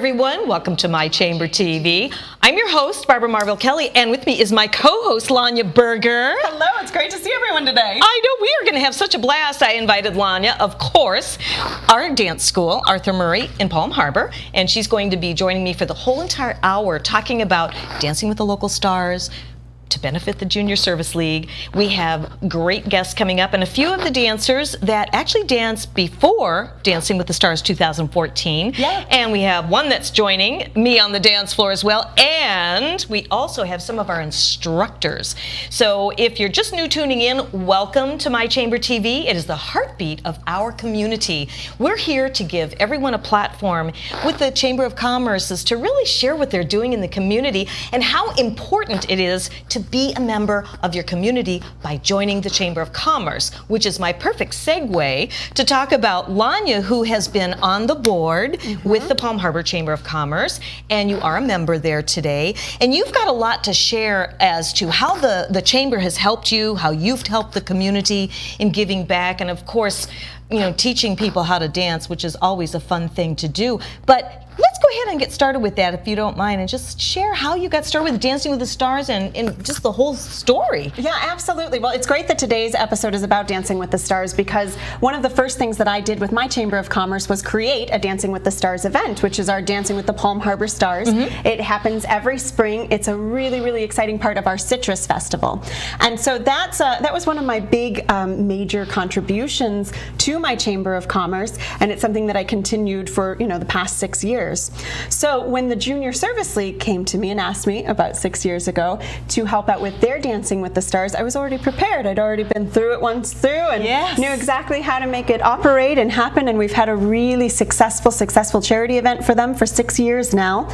everyone. Welcome to My Chamber TV. I'm your host, Barbara Marvell Kelly, and with me is my co-host, Lania Berger. Hello, it's great to see everyone today. I know, we are going to have such a blast. I invited Lania, of course, our dance school, Arthur Murray in Palm Harbor, and she's going to be joining me for the whole entire hour talking about Dancing with the Local Stars, to benefit the Junior Service League. We have great guests coming up and a few of the dancers that actually danced before Dancing with the Stars 2014. Yeah. And we have one that's joining me on the dance floor as well. And we also have some of our instructors. So if you're just new tuning in, welcome to My Chamber TV. It is the heartbeat of our community. We're here to give everyone a platform with the Chamber of Commerce to really share what they're doing in the community and how important it is to be a member of your community by joining the Chamber of Commerce, which is my perfect segue to talk about Lania, who has been on the board with the Palm Harbor Chamber of Commerce, and you are a member there today. And you've got a lot to share as to how the Chamber has helped you, how you've helped the community in giving back, and of course, you know, teaching people how to dance, which is always a fun thing to do. But let's go ahead and get started with that, if you don't mind, and just share how you got started with Dancing with the Stars and just the whole story. Yeah, absolutely. Well, it's great that today's episode is about Dancing with the Stars, because one of the first things that I did with my Chamber of Commerce was create a Dancing with the Stars event, which is our Dancing with the Palm Harbor Stars. It happens every spring. It's a really, really exciting part of our Citrus Festival. And so that was one of my big major contributions to my Chamber of Commerce, and it's something that I continued for, you know, the past 6 years. So when the Junior Service League came to me and asked me about 6 years ago to help out with their Dancing with the Stars, I was already prepared. I'd already been through it once through and knew exactly how to make it operate and happen, and we've had a really successful charity event for them for 6 years now,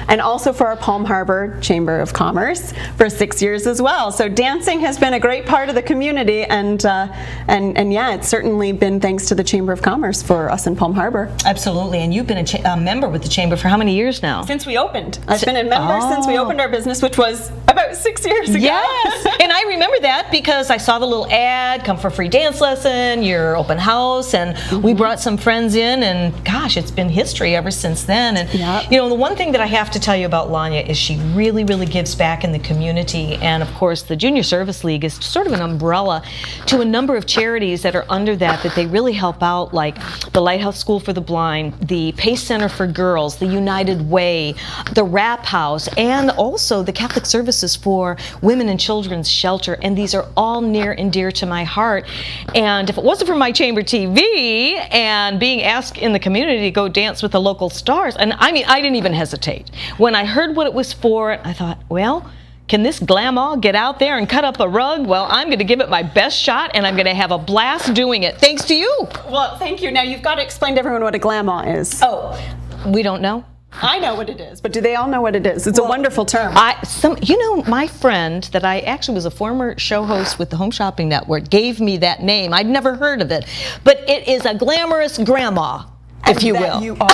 and also for our Palm Harbor Chamber of Commerce for 6 years as well. So dancing has been a great part of the community, and yeah, it's certainly been thanks to the Chamber of Commerce for us in Palm Harbor. Absolutely, and you've been a member with the Chamber for how many years now? Since we opened. I've been a member since we opened our business, which was about 6 years ago. Yes, and I remember that because I saw the little ad, come for a free dance lesson, your open house, and we brought some friends in, and gosh, it's been history ever since then. And you know, the one thing that I have to tell you about Lania is she really, really gives back in the community, and of course the Junior Service League is sort of an umbrella to a number of charities that are under that they really help out, like the Lighthouse School for the Blind, the Pace Center for Girls, the United Way, the Rap House, and also the Catholic Services for Women and Children's Shelter, and these are all near and dear to my heart. And if it wasn't for My Chamber TV and being asked in the community to go dance with the local stars, and I mean, I didn't even hesitate. When I heard what it was for, I thought, well, can this glamaw get out there and cut up a rug? Well, I'm going to give it my best shot, and I'm going to have a blast doing it. Thanks to you. Well, thank you. Now, you've got to explain to everyone what a glamaw is. Oh, we don't know? I know what it is, but do they all know what it is? It's a wonderful term. You know, my friend that I actually was a former show host with the Home Shopping Network gave me that name. I'd never heard of it, but it is a glamorous grandma, if you will. You are.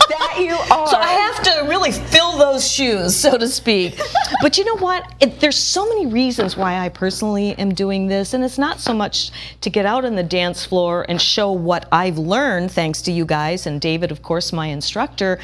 That you are. So I have to really fill those shoes, so to speak. But you know what? There's so many reasons why I personally am doing this, and it's not so much to get out on the dance floor and show what I've learned, thanks to you guys, and David, of course, my instructor,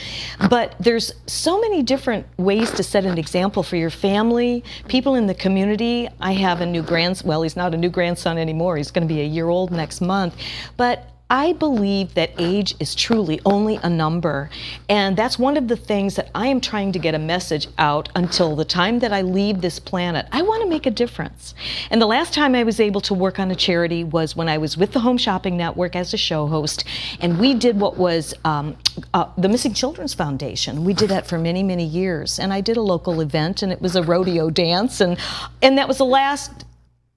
but there's so many different ways to set an example for your family, people in the community. I have a new grandson. Well, he's not a new grandson anymore. He's going to be a year old next month. But I believe that age is truly only a number, and that's one of the things that I am trying to get a message out until the time that I leave this planet. I want to make a difference. And the last time I was able to work on a charity was when I was with the Home Shopping Network as a show host, and we did what was the Missing Children's Foundation. We did that for many, many years, and I did a local event, and it was a rodeo dance, and that was the last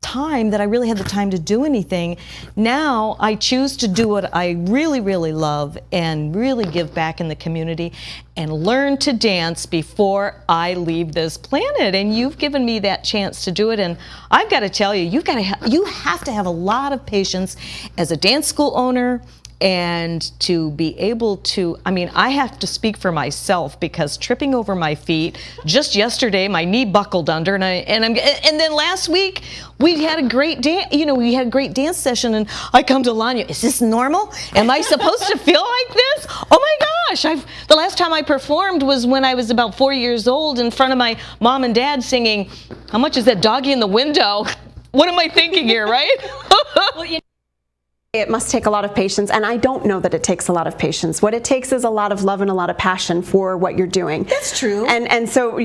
time that I really had the time to do anything. Now I choose to do what I really, really love and really give back in the community and learn to dance before I leave this planet. And you've given me that chance to do it. And I've got to tell you, you have to have a lot of patience as a dance school owner, and to be able to, I mean, I have to speak for myself because tripping over my feet, just yesterday my knee buckled under, and then last week we had a great dance session, and I come to Lania, is this normal? Am I supposed to feel like this? Oh my gosh, the last time I performed was when I was about 4 years old in front of my mom and dad singing, how much is that doggy in the window? What am I thinking here, right? Well, it must take a lot of patience, and I don't know that it takes a lot of patience. What it takes is a lot of love and a lot of passion for what you're doing. That's true. And so,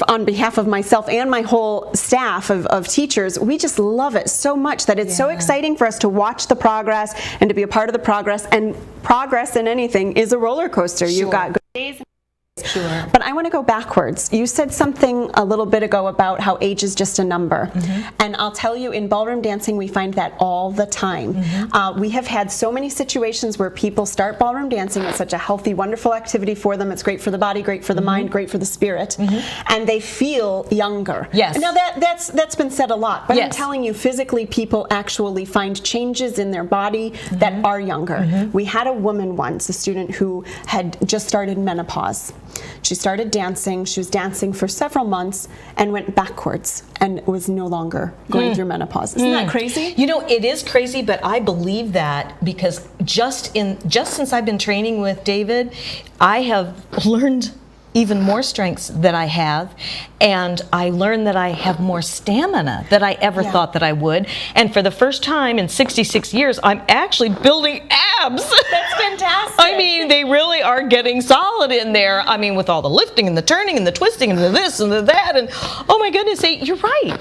on behalf of myself and my whole staff of teachers, we just love it so much that it's so exciting for us to watch the progress and to be a part of the progress. And progress in anything is a roller coaster. Sure. You've got good days. Sure. But I want to go backwards. You said something a little bit ago about how age is just a number. And I'll tell you, in ballroom dancing, we find that all the time. We have had so many situations where people start ballroom dancing. It's such a healthy, wonderful activity for them. It's great for the body, great for the mind, great for the spirit. And they feel younger. Yes. Now that's been said a lot. But I'm Yes. telling you, physically, people actually find changes in their body that are younger. We had a woman once, a student who had just started menopause. She started dancing. She was dancing for several months and went backwards and was no longer going through menopause. Isn't that crazy? You know, it is crazy, but I believe that because just since I've been training with David, I have learned even more strengths that I have, and I learned that I have more stamina than I ever thought that I would. And for the first time in 66 years, I'm actually building abs. That's fantastic. I mean, they really are getting solid in there. I mean, with all the lifting and the turning and the twisting and the this and the that, and oh my goodness, you're right.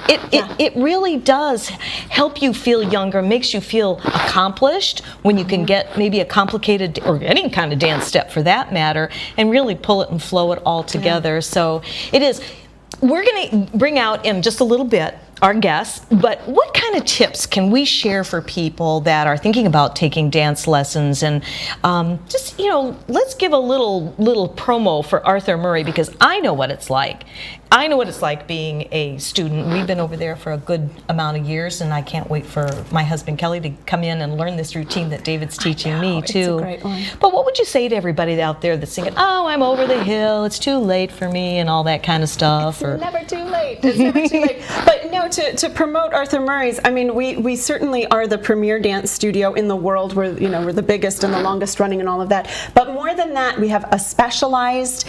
It really does help you feel younger, makes you feel accomplished when you can get maybe a complicated or any kind of dance step for that matter, and really pull it and flow it all together. So it is. We're going to bring out in just a little bit our guests, but what kind of tips can we share for people that are thinking about taking dance lessons? And just, let's give a little promo for Arthur Murray, because I know what it's like. I know what it's like being a student. We've been over there for a good amount of years, and I can't wait for my husband Kelly to come in and learn this routine that David's teaching me too. It's a great one. But what would you say to everybody out there that's thinking, "Oh, I'm over the hill. It's too late for me," and all that kind of stuff? It's never too late. It's never too late. But no, to promote Arthur Murray's, I mean, we certainly are the premier dance studio in the world. We're the biggest and the longest running and all of that. But more than that, we have a specialized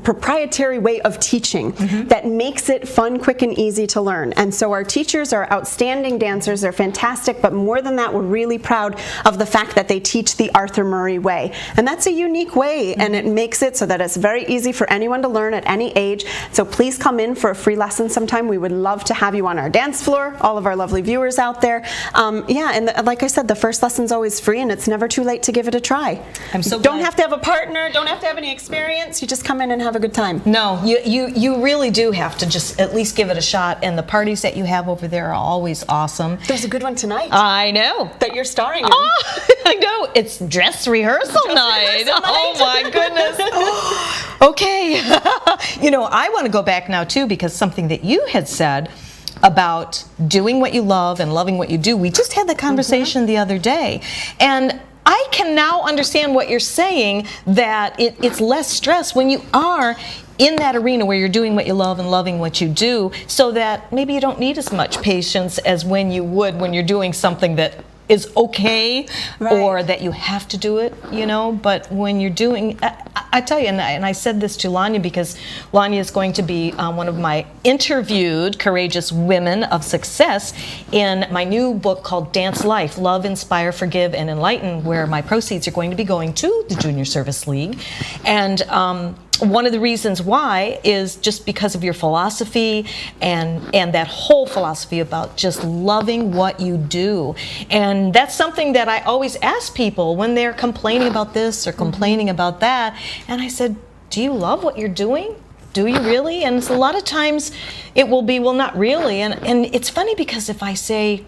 proprietary way of teaching that makes it fun, quick, and easy to learn. And so our teachers are outstanding dancers. They're fantastic. But more than that, we're really proud of the fact that they teach the Arthur Murray way. And that's a unique way, and it makes it so that it's very easy for anyone to learn at any age. So please come in for a free lesson sometime. We would love to have you on our dance floor, all of our lovely viewers out there. Like I said, the first lesson's always free, and it's never too late to give it a try. I'm so Don't glad. have to have a partner, don't have to have any experience. You just come in and have a good time. No, you really do have to just at least give it a shot, and the parties that you have over there are always awesome. There's a good one tonight I know. that you're starring in. Oh, I know. It's dress rehearsal night. Oh my goodness. Okay. I want to go back now too, because something that you had said about doing what you love and loving what you do. We just had that conversation the other day, and I can now understand what you're saying, that it's less stress when you are in that arena where you're doing what you love and loving what you do, so that maybe you don't need as much patience as when you would when you're doing something that is okay, or that you have to do it, but when you're doing, I tell you, and I said this to Lania because Lania is going to be one of my interviewed courageous women of success in my new book called Dance Life, Love, Inspire, Forgive, and Enlighten, where my proceeds are going to be going to the Junior Service League. And one of the reasons why is just because of your philosophy and that whole philosophy about just loving what you do. And that's something that I always ask people when they're complaining about this or complaining about that. And I said, do you love what you're doing? Do you really? And a lot of times it will be, well, not really. And it's funny because if I say,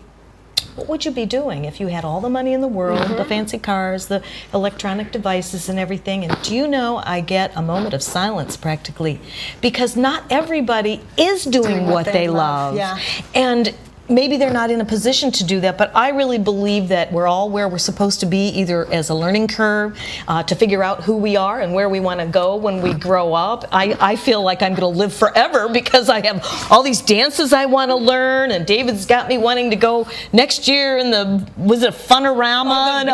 what would you be doing if you had all the money in the world, the fancy cars, the electronic devices and everything? And do you know, I get a moment of silence practically, because not everybody is doing what they love. Yeah. And maybe they're not in a position to do that, but I really believe that we're all where we're supposed to be, either as a learning curve, to figure out who we are and where we want to go when we grow up. I feel like I'm going to live forever because I have all these dances I want to learn, and David's got me wanting to go next year in the, was it Funarama?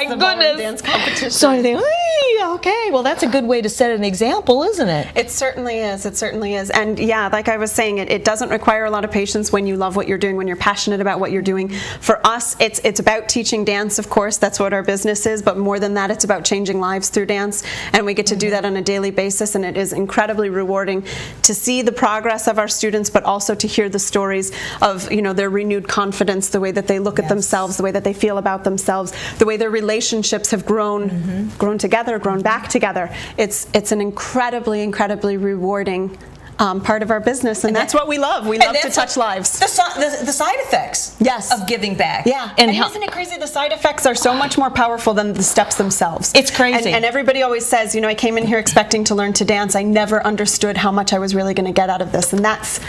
The Goodness. dance competition. So I think, hey, okay, well, that's a good way to set an example, isn't it? It certainly is. It certainly is. And yeah, like I was saying, it doesn't require a lot of patience when you love what you're doing, when you're passionate about what you're doing. For us, it's about teaching dance, of course. That's what our business is. But more than that, it's about changing lives through dance. And we get to do that on a daily basis. And it is incredibly rewarding to see the progress of our students, but also to hear the stories of, you know, their renewed confidence, the way that they look at themselves, the way that they feel about themselves, the way their relationships have grown, grown together, grown back together. It's an incredibly rewarding part of our business, and that's what we love. We love to touch lives. The side effects of giving back. Yeah, and isn't it crazy? The side effects are so much more powerful than the steps themselves. It's crazy. And everybody always says, you know, I came in here expecting to learn to dance. I never understood how much I was really going to get out of this, and that's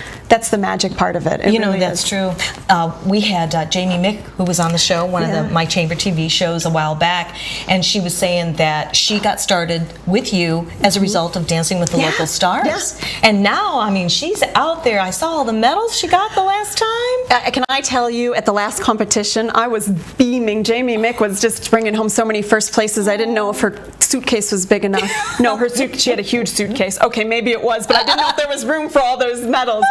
the magic part of it. You know, that's true. We had Jamie Mick, who was on the show, one of the My Chamber TV shows a while back, and she was saying that she got started with you as a result of Dancing with the Local Stars. And now, I mean, she's out there. I saw all the medals she got the last time. Can I tell you, at the last competition, I was beaming. Jamie Mick was just bringing home so many first places. I didn't know if her suitcase was big enough. No, she had a huge suitcase. Okay, maybe it was, but I didn't know if there was room for all those medals.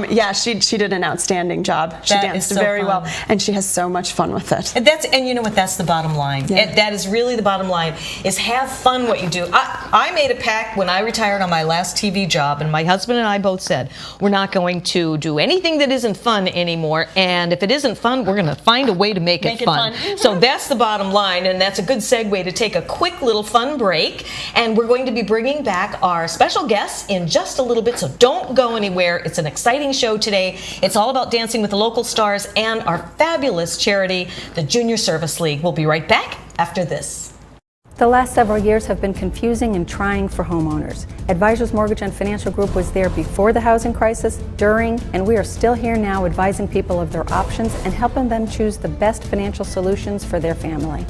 Yeah, she did an outstanding job. She danced very well, and she has so much fun with it. And you know what? That's the bottom line. That is really the bottom line, is have fun what you do. I made a pact when I retired on my last TV job, and my husband and I both said, we're not going to do anything that isn't fun anymore, and if it isn't fun, we're going to find a way to make it fun. So that's the bottom line, and that's a good segue to take a quick little fun break, and we're going to be bringing back our special guests in just a little bit, so don't go anywhere. It's an exciting show today. It's all about Dancing with the Local Stars and our fabulous charity, the Junior Service League. We'll be right back after this. The last several years have been confusing and trying for homeowners. Advisors Mortgage and Financial Group was there before the housing crisis, during, and we are still here now advising people of their options and helping them choose the best financial solutions for their family.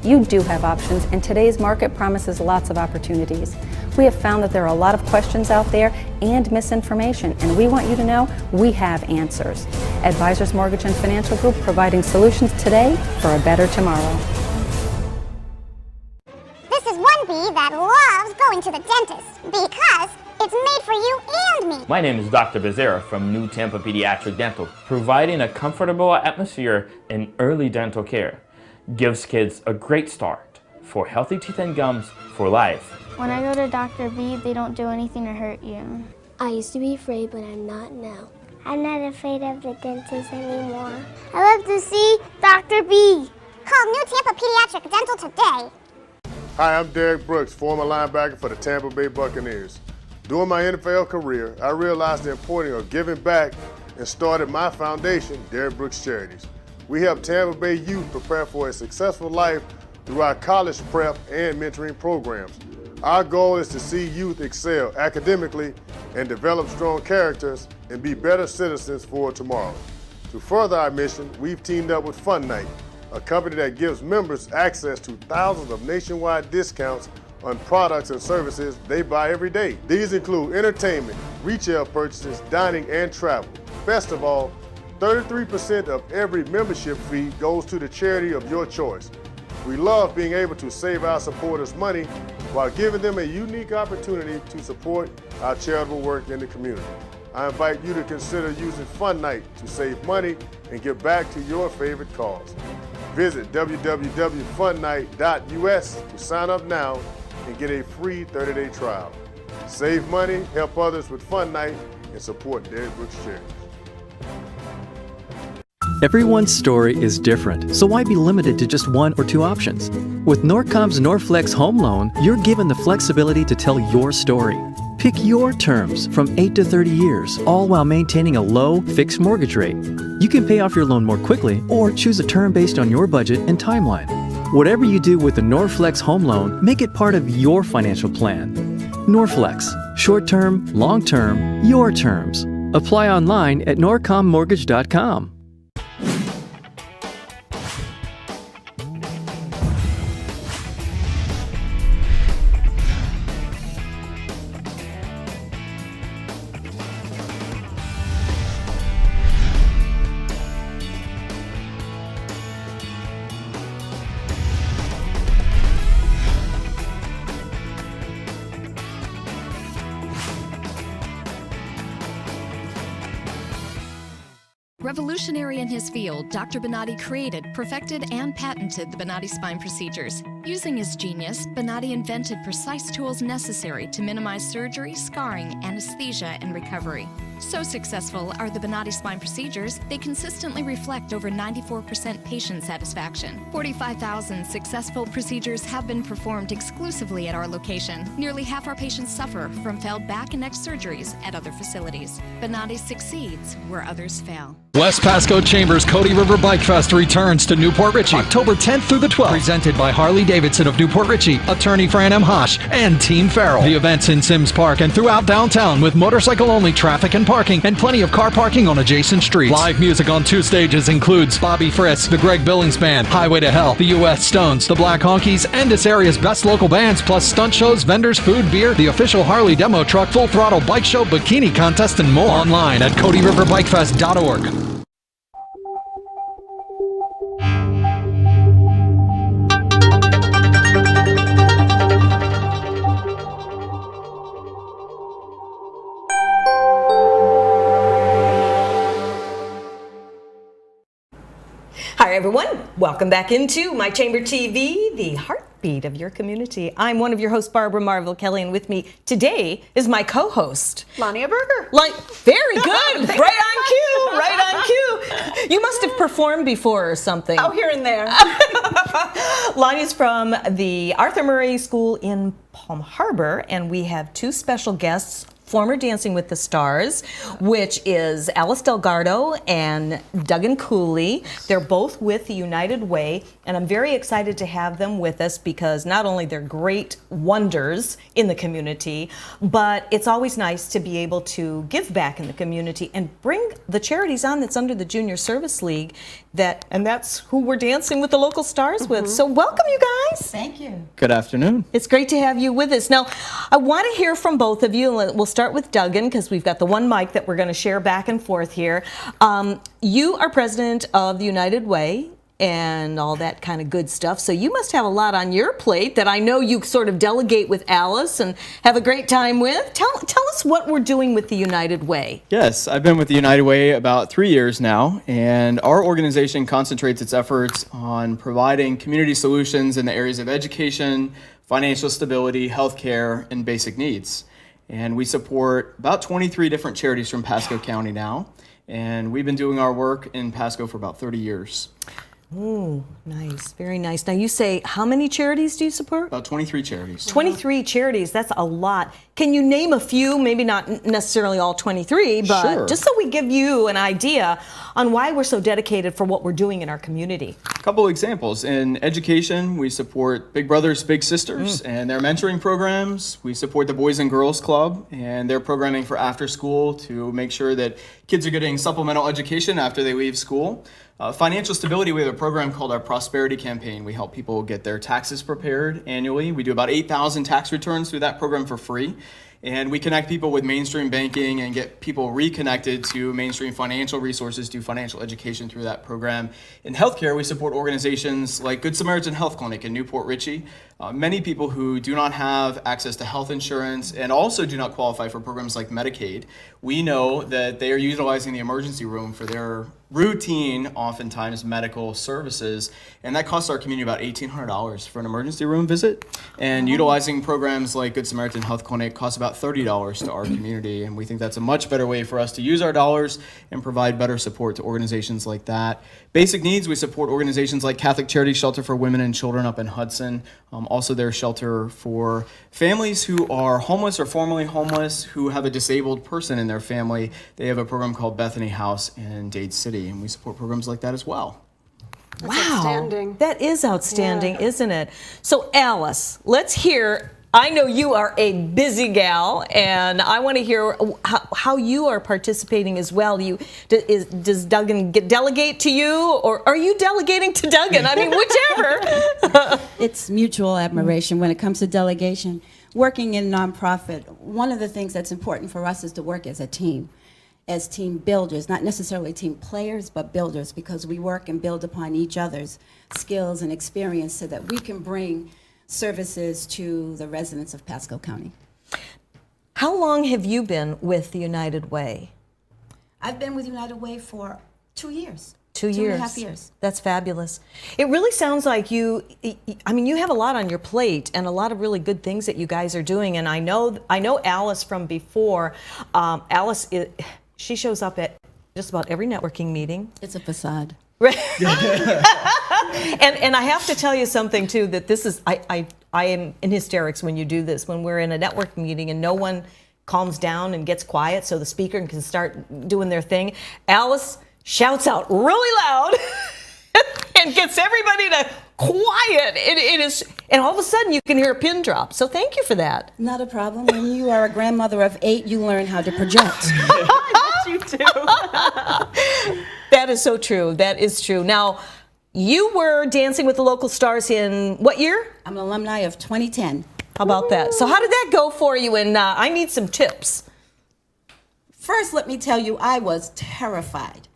You do have options, and today's market promises lots of opportunities. We have found that there are a lot of questions out there and misinformation, and we want you to know we have answers. Advisors Mortgage and Financial Group, providing solutions today for a better tomorrow. This is one bee that loves going to the dentist because it's made for you and me. My name is Dr. Becerra from New Tampa Pediatric Dental, providing a comfortable atmosphere in early dental care. Gives kids a great start for healthy teeth and gums for life. When I go to Dr. B, they don't do anything to hurt you. I used to be afraid, but I'm not now. I'm not afraid of the dentist anymore. I love to see Dr. B. Call New Tampa Pediatric Dental today. Hi, I'm Derek Brooks, former linebacker for the Tampa Bay Buccaneers. During my NFL career, I realized the importance of giving back and started my foundation, Derek Brooks Charities. We help Tampa Bay youth prepare for a successful life through our college prep and mentoring programs. Our goal is to see youth excel academically and develop strong characters and be better citizens for tomorrow. To further our mission, we've teamed up with Fun Night, a company that gives members access to thousands of nationwide discounts on products and services they buy every day. These include entertainment, retail purchases, dining, and travel. Best of all, 33% of every membership fee goes to the charity of your choice. We love being able to save our supporters money while giving them a unique opportunity to support our charitable work in the community. I invite you to consider using Fun Night to save money and give back to your favorite cause. Visit www.funnight.us to sign up now and get a free 30-day trial. Save money, help others with Fun Night, and support Derek Brooks Charities. Everyone's story is different, so why be limited to just one or two options? With Norcom's Norflex Home Loan, you're given the flexibility to tell your story. Pick your terms from 8 to 30 years, all while maintaining a low, fixed mortgage rate. You can pay off your loan more quickly or choose a term based on your budget and timeline. Whatever you do with the Norflex Home Loan, make it part of your financial plan. Norflex, short-term, long-term, your terms. Apply online at norcommortgage.com. Revolutionary in his field, Dr. Bonatti created, perfected, and patented the Bonatti spine procedures. Using his genius, Bonatti invented precise tools necessary to minimize surgery, scarring, anesthesia, and recovery. So successful are the Bonatti spine procedures, they consistently reflect over 94% patient satisfaction. 45,000 successful procedures have been performed exclusively at our location. Nearly half our patients suffer from failed back and neck surgeries at other facilities. Bonatti succeeds where others fail. West Pasco Chambers Cody River Bike Fest returns to Newport Richey October 10th through the 12th. Presented by Harley Davidson of Newport Richey, attorney Fran M. Hosh, and Team Farrell. The event's in Sims Park and throughout downtown with motorcycle-only traffic and parking and plenty of car parking on adjacent streets. Live music on 2 stages includes Bobby Friss, the Greg Billings Band, Highway to Hell, the U.S. Stones, the Black Honkies, and this area's best local bands, plus stunt shows, vendors, food, beer, the official Harley demo truck, full throttle bike show, bikini contest, and more. Online at CodyRiverBikeFest.org. Hi everyone, welcome back into My Chamber TV, the heartbeat of your community. I'm one of your hosts, Barbara Marvel Kelly, and with me today is my co-host, Lania Berger. Very good, right on cue. You must have performed before or something. Oh, here and there. Lania's from the Arthur Murray School in Palm Harbor, and we have 2 special guests. Former Dancing with the Stars, which is Alice Delgardo and Duggan Cooley. They're both with the United Way, and I'm very excited to have them with us because not only they're great wonders in the community, but it's always nice to be able to give back in the community and bring the charities on that's under the Junior Service League, and that's who we're dancing with the local stars with. So welcome, you guys. Thank you. Good afternoon. It's great to have you with us. Now, I want to hear from both of you. We'll start with Duggan because we've got the one mic that we're going to share back and forth here. You are president of the United Way and all that kind of good stuff. So you must have a lot on your plate that I know you sort of delegate with Alice and have a great time with. Tell us what we're doing with the United Way. Yes, I've been with the United Way about 3 years now, and our organization concentrates its efforts on providing community solutions in the areas of education, financial stability, healthcare, and basic needs. And we support about 23 different charities from Pasco County now, and we've been doing our work in Pasco for about 30 years. Oh, nice. Very nice. Now you say, how many charities do you support? About 23 charities. 23 charities, that's a lot. Can you name a few, maybe not necessarily all 23, but Sure. just so we give you an idea on why we're so dedicated for what we're doing in our community? A couple examples. In education, we support Big Brothers Big Sisters and their mentoring programs. We support the Boys and Girls Club and their programming for after school to make sure that kids are getting supplemental education after they leave school. Financial stability, we have a program called our Prosperity Campaign. We help people get their taxes prepared annually. We do about 8,000 tax returns through that program for free. And we connect people with mainstream banking and get people reconnected to mainstream financial resources, do financial education through that program. In healthcare, we support organizations like Good Samaritan Health Clinic in Newport Richey. Many people who do not have access to health insurance and also do not qualify for programs like Medicaid, we know that they are utilizing the emergency room for their routine, oftentimes medical services, and that costs our community about $1,800 for an emergency room visit. And utilizing programs like Good Samaritan Health Clinic costs about $30 to our community, and we think that's a much better way for us to use our dollars and provide better support to organizations like that. Basic needs, we support organizations like Catholic Charity Shelter for Women and Children up in Hudson, also their shelter for families who are homeless or formerly homeless who have a disabled person in their family. They have a program called Bethany House in Dade City, and we support programs like that as well. That's Wow, outstanding. that is outstanding, isn't it? So Alice, let's hear, I know you are a busy gal, and I want to hear how you are participating as well. Does Duggan delegate to you, or are you delegating to Duggan? I mean, whichever. It's mutual admiration when it comes to delegation. Working in nonprofit, one of the things that's important for us is to work as a team builders, not necessarily team players, but builders, because we work and build upon each other's skills and experience so that we can bring services to the residents of Pasco County. How long have you been with the United Way? I've been with United Way for 2 years. 2 years. 2.5 years. That's fabulous. It really sounds like you have a lot on your plate and a lot of really good things that you guys are doing. And I know Alice from before. Alice, she shows up at just about every networking meeting. It's a facade. Right. and I have to tell you something too, that this is, I am in hysterics when you do this, when we're in a networking meeting and no one calms down and gets quiet so the speaker can start doing their thing. Alice shouts out really loud and gets everybody to quiet. It is, and all of a sudden you can hear a pin drop. So thank you for that. Not a problem. When you are a grandmother of 8, you learn how to project. You too. That is so true. That is true. Now, you were Dancing with the Local Stars in what year? I'm an alumni of 2010. How about that? So how did that go for you? And I need some tips. First, let me tell you, I was terrified.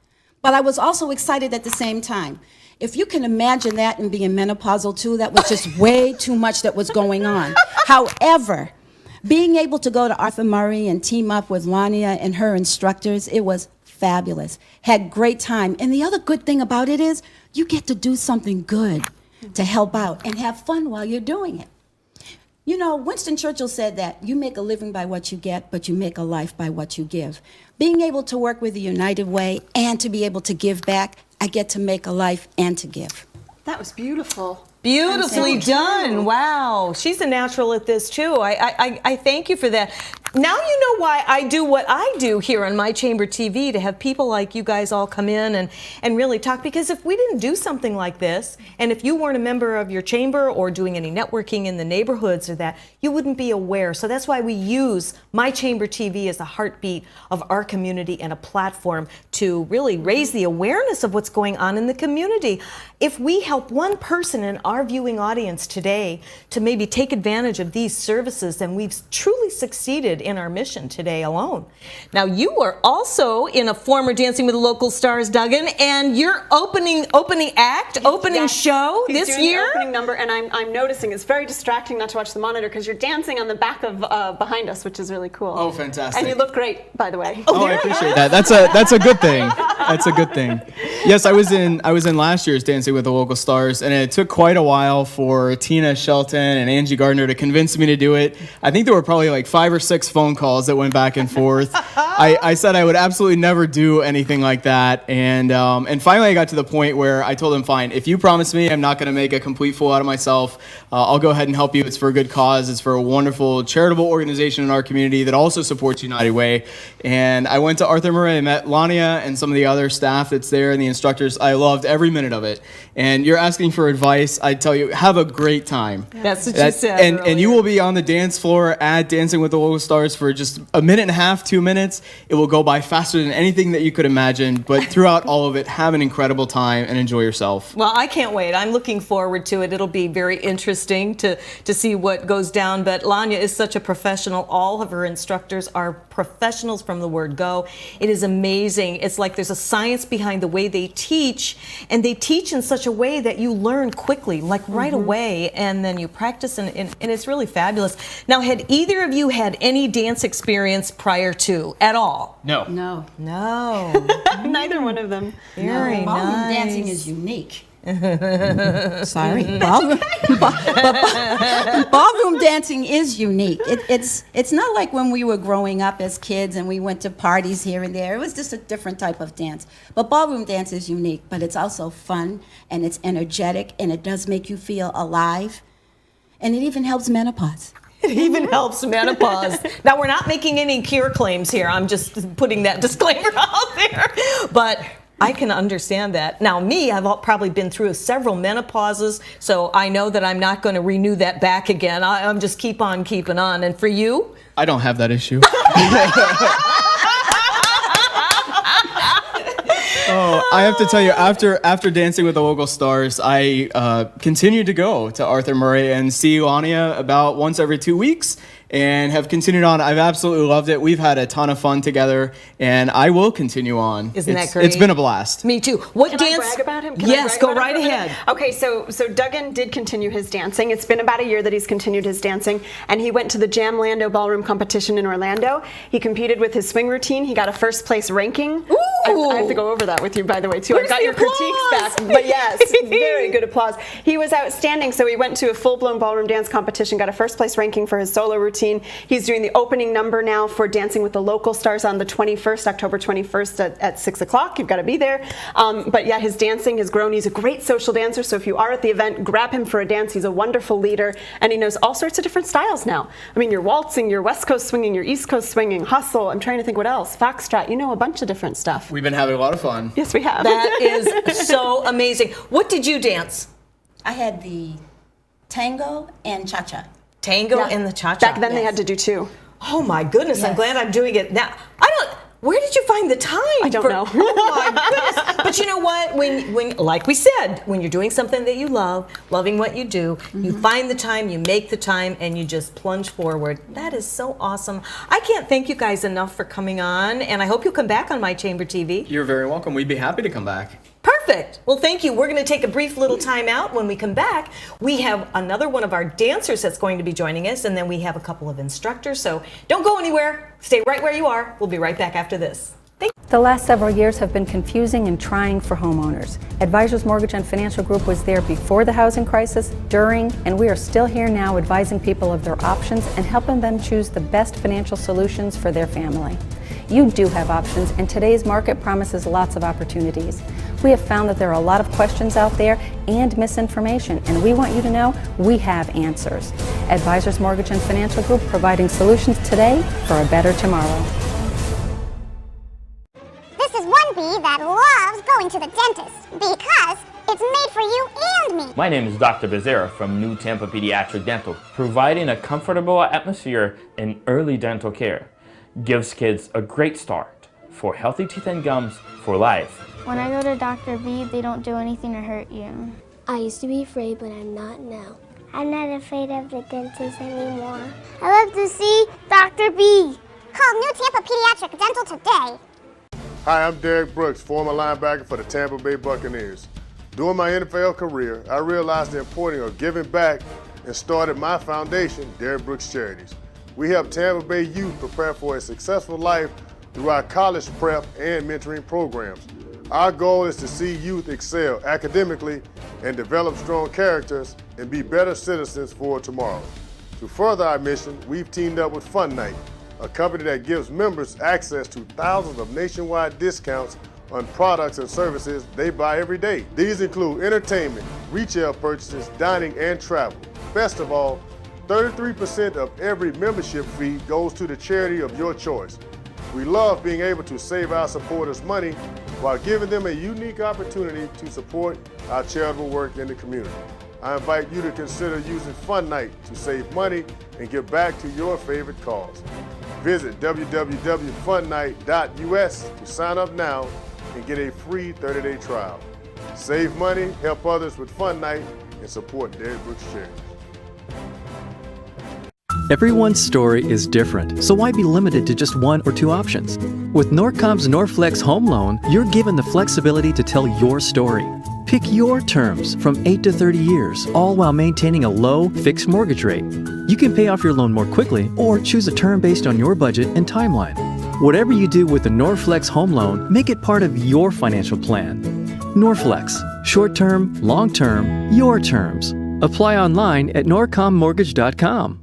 But I was also excited at the same time. If you can imagine that and being menopausal too, that was just way too much that was going on. However, being able to go to Arthur Murray and team up with Lania and her instructors, it was fabulous. Had great time. And the other good thing about it is you get to do something good to help out and have fun while you're doing it. You know, Winston Churchill said that you make a living by what you get, but you make a life by what you give. Being able to work with the United Way and to be able to give back, I get to make a life and to give. That was beautiful. Beautifully done. Wow. She's a natural at this too. I thank you for that. Now you know why I do what I do here on My Chamber TV, to have people like you guys all come in and really talk. Because if we didn't do something like this, and if you weren't a member of your chamber or doing any networking in the neighborhoods or that, you wouldn't be aware. So that's why we use My Chamber TV as the heartbeat of our community and a platform to really raise the awareness of what's going on in the community. If we help one person in our viewing audience today to maybe take advantage of these services, then we've truly succeeded in our mission today alone. Now, you are also in a former Dancing with the Local Stars, Duggan, and your opening show He's this doing year. The opening number, and I'm noticing it's very distracting not to watch the monitor because you're dancing on the back of behind us, which is really cool. Oh, fantastic. And you look great, by the way. Oh, I appreciate that. That's a good thing. That's a good thing. Yes, I was in last year's Dancing with the Local Stars, and it took quite a while for Tina Shelton and Angie Gardner to convince me to do it. I think there were probably like 5 or 6 phone calls that went back and forth. I said I would absolutely never do anything like that, and finally I got to the point where I told him, fine, if you promise me I'm not going to make a complete fool out of myself, I'll go ahead and help you. It's for a good cause. It's for a wonderful charitable organization in our community that also supports United Way. And I went to Arthur Murray, I met Lania and some of the other staff that's there and the instructors. I loved every minute of it. And you're asking for advice, I tell you, have a great time. That's what you said and you will be on the dance floor at Dancing with the Local Stars for just a minute and a half, 2 minutes. It will go by faster than anything that you could imagine, but throughout all of it, have an incredible time and enjoy yourself. Well, I can't wait. I'm looking forward to it. It'll be very interesting to see what goes down. But Lania is such a professional. All of her instructors are professionals from the word go. It is amazing. It's like there's a science behind the way they teach, and they teach in such a way that you learn quickly, like right away, and then you practice, and it's really fabulous. Now, had either of you had any dance experience prior to at all? No. No. No. Neither one of them. Very Ballroom nice. dancing is unique. Sorry. Ballroom dancing is unique. It's not like when we were growing up as kids and we went to parties here and there. It was just a different type of dance. But ballroom dance is unique, but it's also fun and it's energetic and it does make you feel alive. And it even helps menopause. It even helps menopause. Now, we're not making any cure claims here. I'm just putting that disclaimer out there. But I can understand that. Now, me, I've probably been through several menopauses, so I know that I'm not going to renew that back again. I'm just keep on keeping on. And for you? I don't have that issue. Oh, I have to tell you, after Dancing with the Local Stars, I continued to go to Arthur Murray and see Lania about once every 2 weeks. and have continued on. I've absolutely loved it. We've had a ton of fun together, and I will continue on. Isn't that It's great? been a blast. Me too. What Can dance? I brag about him? Can I Yes, brag go about him right for a minute? ahead. Okay, so Duggan did continue his dancing. It's been about a year that he's continued his dancing, and he went to the Jam Lando Ballroom competition in Orlando. He competed with his swing routine. He got a first place ranking. I have to go over that with you, by the way, too. Where's I got the your critiques applause? back, but yes, very good applause. He was outstanding, so he went to a full-blown ballroom dance competition, got a first place ranking for his solo routine. He's doing the opening number now for Dancing with the Local Stars on the 21st, October 21st at 6 o'clock. You've got to be there. But yeah, his dancing has grown. He's a great social dancer, so if you are at the event, grab him for a dance. He's a wonderful leader, and he knows all sorts of different styles now. I mean, you're waltzing, you're West Coast swinging, you're East Coast swinging, hustle. I'm trying to think what else. Foxtrot, you know, a bunch of different stuff. We've been having a lot of fun. Yes, we have. That is so amazing. What did you dance? I had the tango and cha-cha. Tango and the cha-cha. Back then they had to do two. Oh my goodness, I'm glad I'm doing it now. Where did you find the time? I don't know. Oh my goodness. But you know what? When like we said, when you're doing something that you love, loving what you do, you find the time, you make the time, and you just plunge forward. That is so awesome. I can't thank you guys enough for coming on, and I hope you'll come back on My Chamber TV. You're very welcome. We'd be happy to come back. Perfect. Well, thank you. We're going to take a brief little time out. When we come back, we have another one of our dancers that's going to be joining us, and then we have a couple of instructors. So don't go anywhere. Stay right where you are. We'll be right back after this. The last several years have been confusing and trying for homeowners. Advisors Mortgage and Financial Group was there before the housing crisis, during, and we are still here now advising people of their options and helping them choose the best financial solutions for their family. You do have options, and today's market promises lots of opportunities. We have found that there are a lot of questions out there and misinformation, and we want you to know we have answers. Advisors Mortgage and Financial Group, providing solutions today for a better tomorrow. This is one bee that loves going to the dentist because it's made for you and me. My name is Dr. Berger from New Tampa Pediatric Dental, providing a comfortable atmosphere in early dental care. Gives kids a great start for healthy teeth and gums for life. When I go to Dr. B, they don't do anything to hurt you. I used to be afraid, but I'm not now. I'm not afraid of the dentist anymore. I love to see Dr. B. Call New Tampa Pediatric Dental today. Hi, I'm Derek Brooks, former linebacker for the Tampa Bay Buccaneers. During my NFL career, I realized the importance of giving back and started my foundation, Derek Brooks Charities. We help Tampa Bay youth prepare for a successful life through our college prep and mentoring programs. Our goal is to see youth excel academically and develop strong characters and be better citizens for tomorrow. To further our mission, we've teamed up with Fun Night, a company that gives members access to thousands of nationwide discounts on products and services they buy every day. These include entertainment, retail purchases, dining, and travel. Best of all, 33% of every membership fee goes to the charity of your choice. We love being able to save our supporters money while giving them a unique opportunity to support our charitable work in the community. I invite you to consider using Fun Night to save money and give back to your favorite cause. Visit www.funnight.us to sign up now and get a free 30-day trial. Save money, help others with Fun Night, and support Derek Brooks Charities. Everyone's story is different, so why be limited to just one or two options? With Norcom's Norflex Home Loan, you're given the flexibility to tell your story. Pick your terms from 8 to 30 years, all while maintaining a low, fixed mortgage rate. You can pay off your loan more quickly or choose a term based on your budget and timeline. Whatever you do with the Norflex Home Loan, make it part of your financial plan. Norflex, short-term, long-term, your terms. Apply online at norcommortgage.com.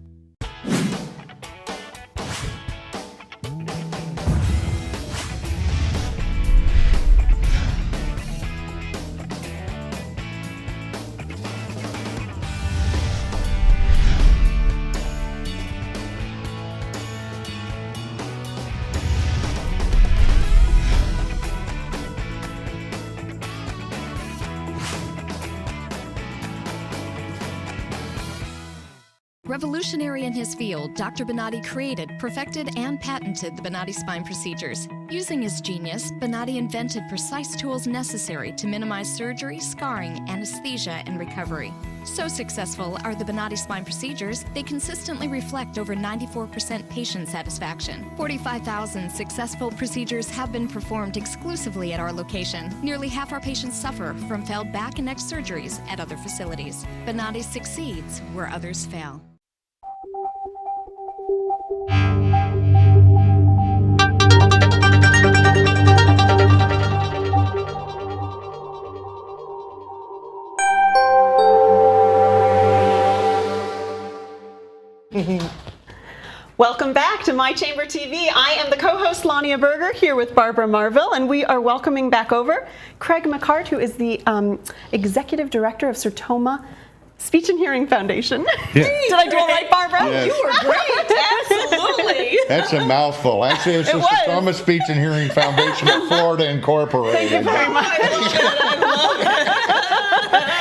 Revolutionary in his field, Dr. Bonatti created, perfected, and patented the Bonatti spine procedures. Using his genius, Bonatti invented precise tools necessary to minimize surgery, scarring, anesthesia, and recovery. So successful are the Bonati spine procedures, they consistently reflect over 94% patient satisfaction. 45,000 successful procedures have been performed exclusively at our location. Nearly half our patients suffer from failed back and neck surgeries at other facilities. Bonati succeeds where others fail. Welcome back to My Chamber TV. I am the co-host Lania Berger here with Barbara Marville, and we are welcoming back over Craig McCart, who is the Executive Director of Sertoma Speech and Hearing Foundation. Yeah. Did I do it right, Barbara? Yes. You were great, absolutely. That's a mouthful. Actually, it's the Sertoma Speech and Hearing Foundation of Florida Incorporated. Thank you very much.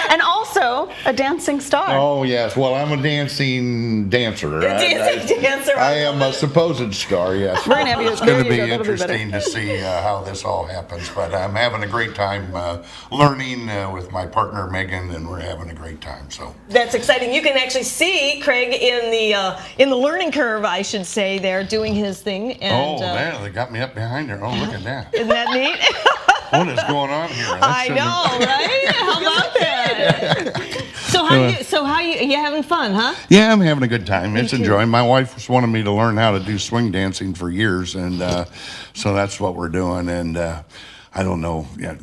And also a dancing star. Oh, yes. Well, I'm a dancing dancer. Dancing dancer. I am a supposed star, yes. We're gonna have you. It's going to be That'll be interesting to see how this all happens. But I'm having a great time learning with my partner, Megan, and we're having a great time. So that's exciting. You can actually see Craig in the learning curve, I should say, there doing his thing. And, man, they got me up behind there. Oh, look at that. Isn't that neat? What is going on here? I know, right? How about that? So how you having fun, huh? Yeah, I'm having a good time. It's enjoying. My wife just wanted me to learn how to do swing dancing for years, and so that's what we're doing. And I don't know yet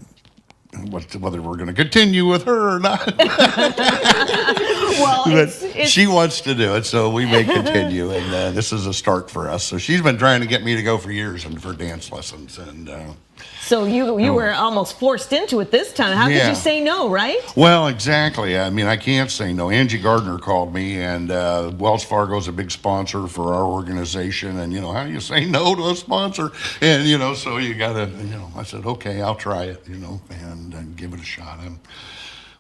whether we're going to continue with her or not. Well, but she wants to do it, so we may continue. And this is a start for us. So she's been trying to get me to go for years and for dance lessons. And so you were almost forced into it this time. How could you say no, right? Well, exactly. I mean, I can't say no. Angie Gardner called me, and Wells Fargo's a big sponsor for our organization. And, how do you say no to a sponsor? And, so you got to, I said, okay, I'll try it, and give it a shot. I'm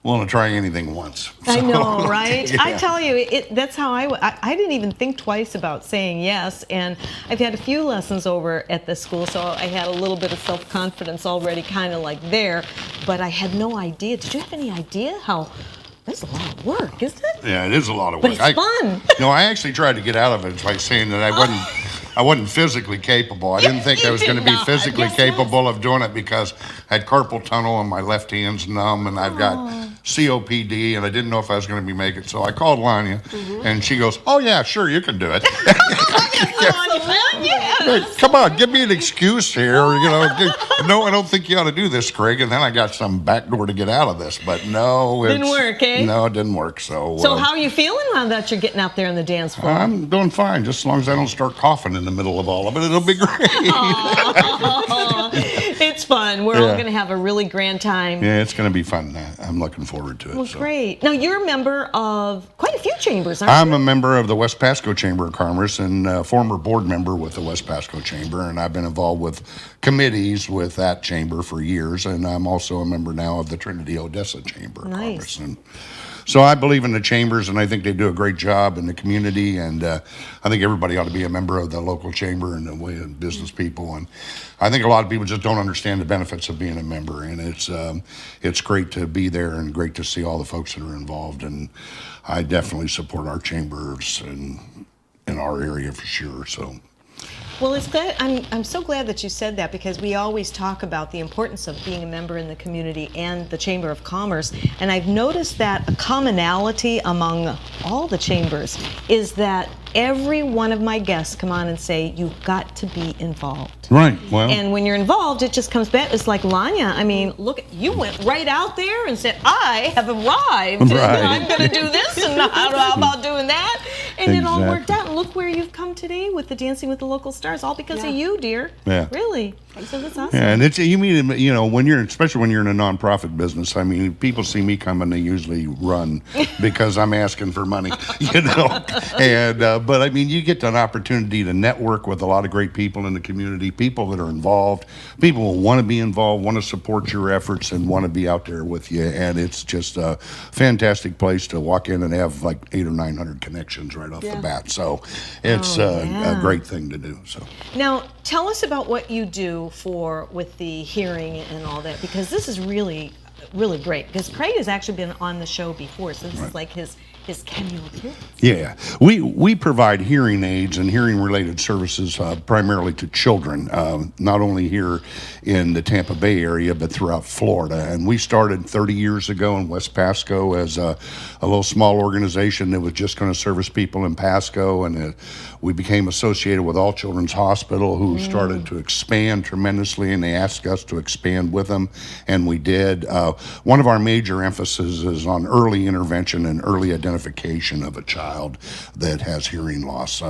willing to try anything once. I know, right? Yeah. I tell you, that's how I didn't even think twice about saying yes. And I've had a few lessons over at this school, so I had a little bit of self-confidence already kind of like there. But I had no idea. Did you have any idea how... That's a lot of work, isn't it? Yeah, it is a lot of work. But it's fun. No, I actually tried to get out of it by saying that I wasn't physically capable. I didn't think I was going to be physically capable of doing it because I had carpal tunnel and my left hand's numb, and I've got COPD, and I didn't know if I was going to be making it. So I called Lania, and she goes, "Oh yeah, sure, you can do it." Hey, come on, give me an excuse here. No, I don't think you ought to do this, Craig. And then I got some backdoor to get out of this, but no, didn't work, eh? No, it didn't work. So how are you feeling now that you're getting out there on the dance floor? I'm doing fine, just as long as I don't start coughing in the middle of all of it. It'll be great. It's fun. We're all going to have a really grand time. Yeah, it's going to be fun. I'm looking forward to it. Well, great. Now, you're a member of quite a few chambers, aren't you? I'm a member of the West Pasco Chamber of Commerce and a former board member with the West Pasco Chamber, and I've been involved with committees with that chamber for years, and I'm also a member now of the Trinity Odessa Chamber of Commerce. And so I believe in the chambers, and I think they do a great job in the community, and I think everybody ought to be a member of the local chamber and the way of business people. And I think a lot of people just don't understand the benefits of being a member, and it's great to be there and great to see all the folks that are involved. And I definitely support our chambers in our area for sure. So. Well, it's glad. I'm so glad that you said that, because we always talk about the importance of being a member in the community and the Chamber of Commerce. And I've noticed that a commonality among all the chambers is that every one of my guests come on and say, you've got to be involved. Right. Well. And when you're involved, it just comes back. It's like Lania. I mean, look, you went right out there and said, I have arrived. Right. And I'm going to do this, and how about doing that? And it all worked out. And look where you've come today with the Dancing with the Local Stars, all because of you, dear. Yeah. Really. So that's awesome. Yeah, and especially when you're in a nonprofit business, I mean, people see me coming, they usually run because I'm asking for money, And but I mean, you get an opportunity to network with a lot of great people in the community, people that are involved, people who want to be involved, want to support your efforts, and want to be out there with you. And it's just a fantastic place to walk in and have like 800 or 900 connections right off the bat. So it's a great thing to do. So now, tell us about what you do with the hearing and all that, because this is really really great because Craig has actually been on the show before, so this is like his cameo appearance. Yeah, we provide hearing aids and hearing related services primarily to children, not only here in the Tampa Bay area, but throughout Florida. And we started 30 years ago in West Pasco as a little small organization that was just going to service people in Pasco. And we became associated with All Children's Hospital, who started to expand tremendously, and they asked us to expand with them, and we did. One of our major emphases is on early intervention and early identification of a child that has hearing loss.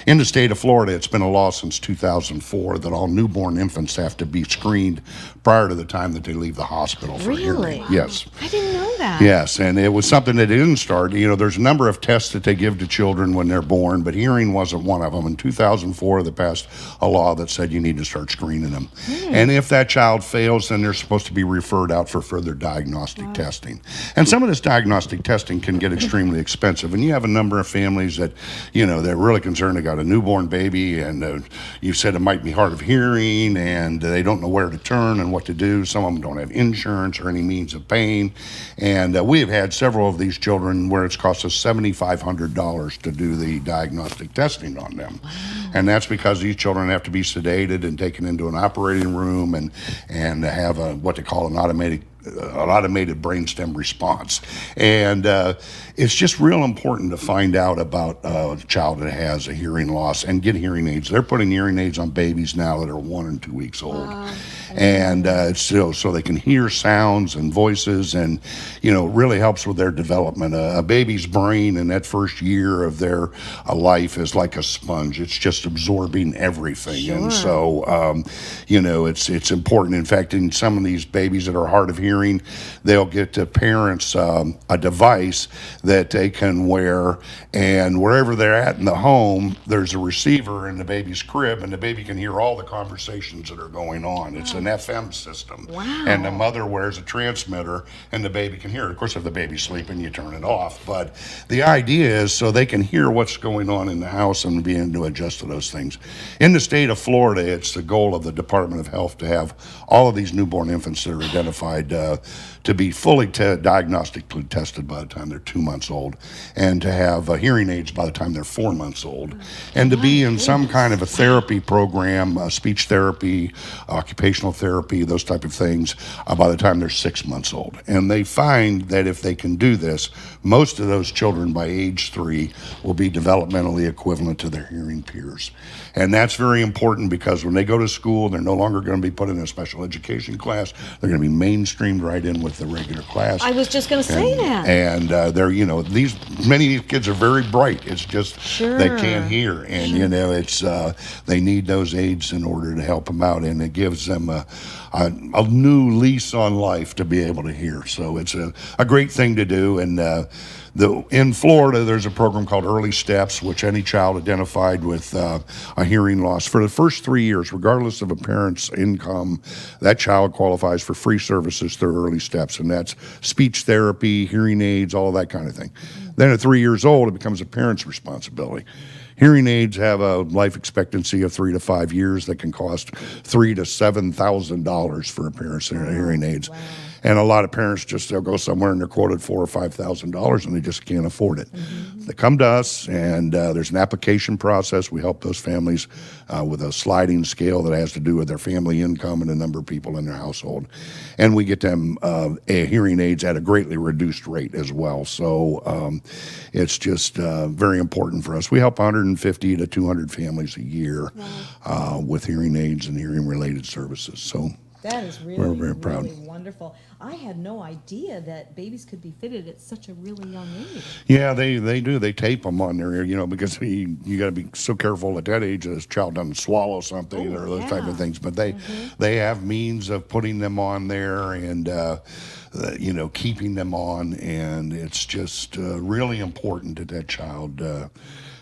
In the state of Florida, it's been a law since 2004 that all newborn infants have to be screened prior to the time that they leave the hospital for hearing. Yes. I didn't know that. Yes, and it was something that didn't start. You know, there's a number of tests that they give to children when they're born, but hearing wasn't one of them. In 2004, they passed a law that said you need to start screening them. And if that child fails, then they're supposed to be referred out for further diagnostic testing. And some of this diagnostic testing can get extremely expensive. And you have a number of families that, you know, they're really concerned. They got a newborn baby, and you said it might be hard of hearing, and they don't know where to turn and what to do. Some of them don't have insurance or any means of paying. And we have had several of these children where it's cost us $7,500 to do the diagnostic testing on them. And that's because these children have to be sedated and taken into an operating room and have what they call an automated brainstem response. And it's just real important to find out about a child that has a hearing loss and get hearing aids. They're putting hearing aids on babies now that are 1 and 2 weeks old. And so they can hear sounds and voices, and, you know, it really helps with their development. A baby's brain in that first year of their life is like a sponge. It's just absorbing everything. And so, you know, it's important. In fact, in some of these babies that are hard of hearing, they'll get to parents a device that they can wear, and wherever they're at in the home, there's a receiver in the baby's crib, and the baby can hear all the conversations that are going on. It's an FM system. And the mother wears a transmitter, and the baby can hear it. Of course, if the baby's sleeping, you turn it off. But the idea is so they can hear what's going on in the house and be able to adjust to those things. In the state of Florida, it's the goal of the Department of Health to have all of these newborn infants that are identified to be fully diagnostically tested by the time they're 2 months old, and to have hearing aids by the time they're 4 months old, and to be in some kind of a therapy program, speech therapy, occupational therapy, those type of things, by the time they're 6 months old. And they find that if they can do this, most of those children by age 3 will be developmentally equivalent to their hearing peers. And that's very important because when they go to school, they're no longer going to be put in a special education class. They're going to be mainstreamed right in with the regular class. I was just going to say that. And they're, you know, many of these kids are very bright. It's just they can't hear, and you know, it's they need those aids in order to help them out, and it gives them a new lease on life to be able to hear. So it's a great thing to do. And in Florida, there's a program called Early Steps, which any child identified with a hearing loss, for the first 3 years, regardless of a parent's income, that child qualifies for free services through Early Steps, and that's speech therapy, hearing aids, all that kind of thing. Then at 3 years old, it becomes a parent's responsibility. Hearing aids have a life expectancy of 3 to 5 years that can cost $3,000 to $7,000 for a parent's hearing aids. And a lot of parents they'll go somewhere and they're quoted $4,000 or $5,000 and they just can't afford it. They come to us, and there's an application process. We help those families with a sliding scale that has to do with their family income and the number of people in their household. And we get them hearing aids at a greatly reduced rate as well. So it's just very important for us. We help 150 to 200 families a year with hearing aids and hearing related services. So that is really, we're very proud. Really wonderful. I had no idea that babies could be fitted at such a really young age. Yeah, they do. They tape them on there, you know, because you got to be so careful at that age that this child doesn't swallow something or those type of things. But they have means of putting them on there and, you know, keeping them on. And it's just really important that child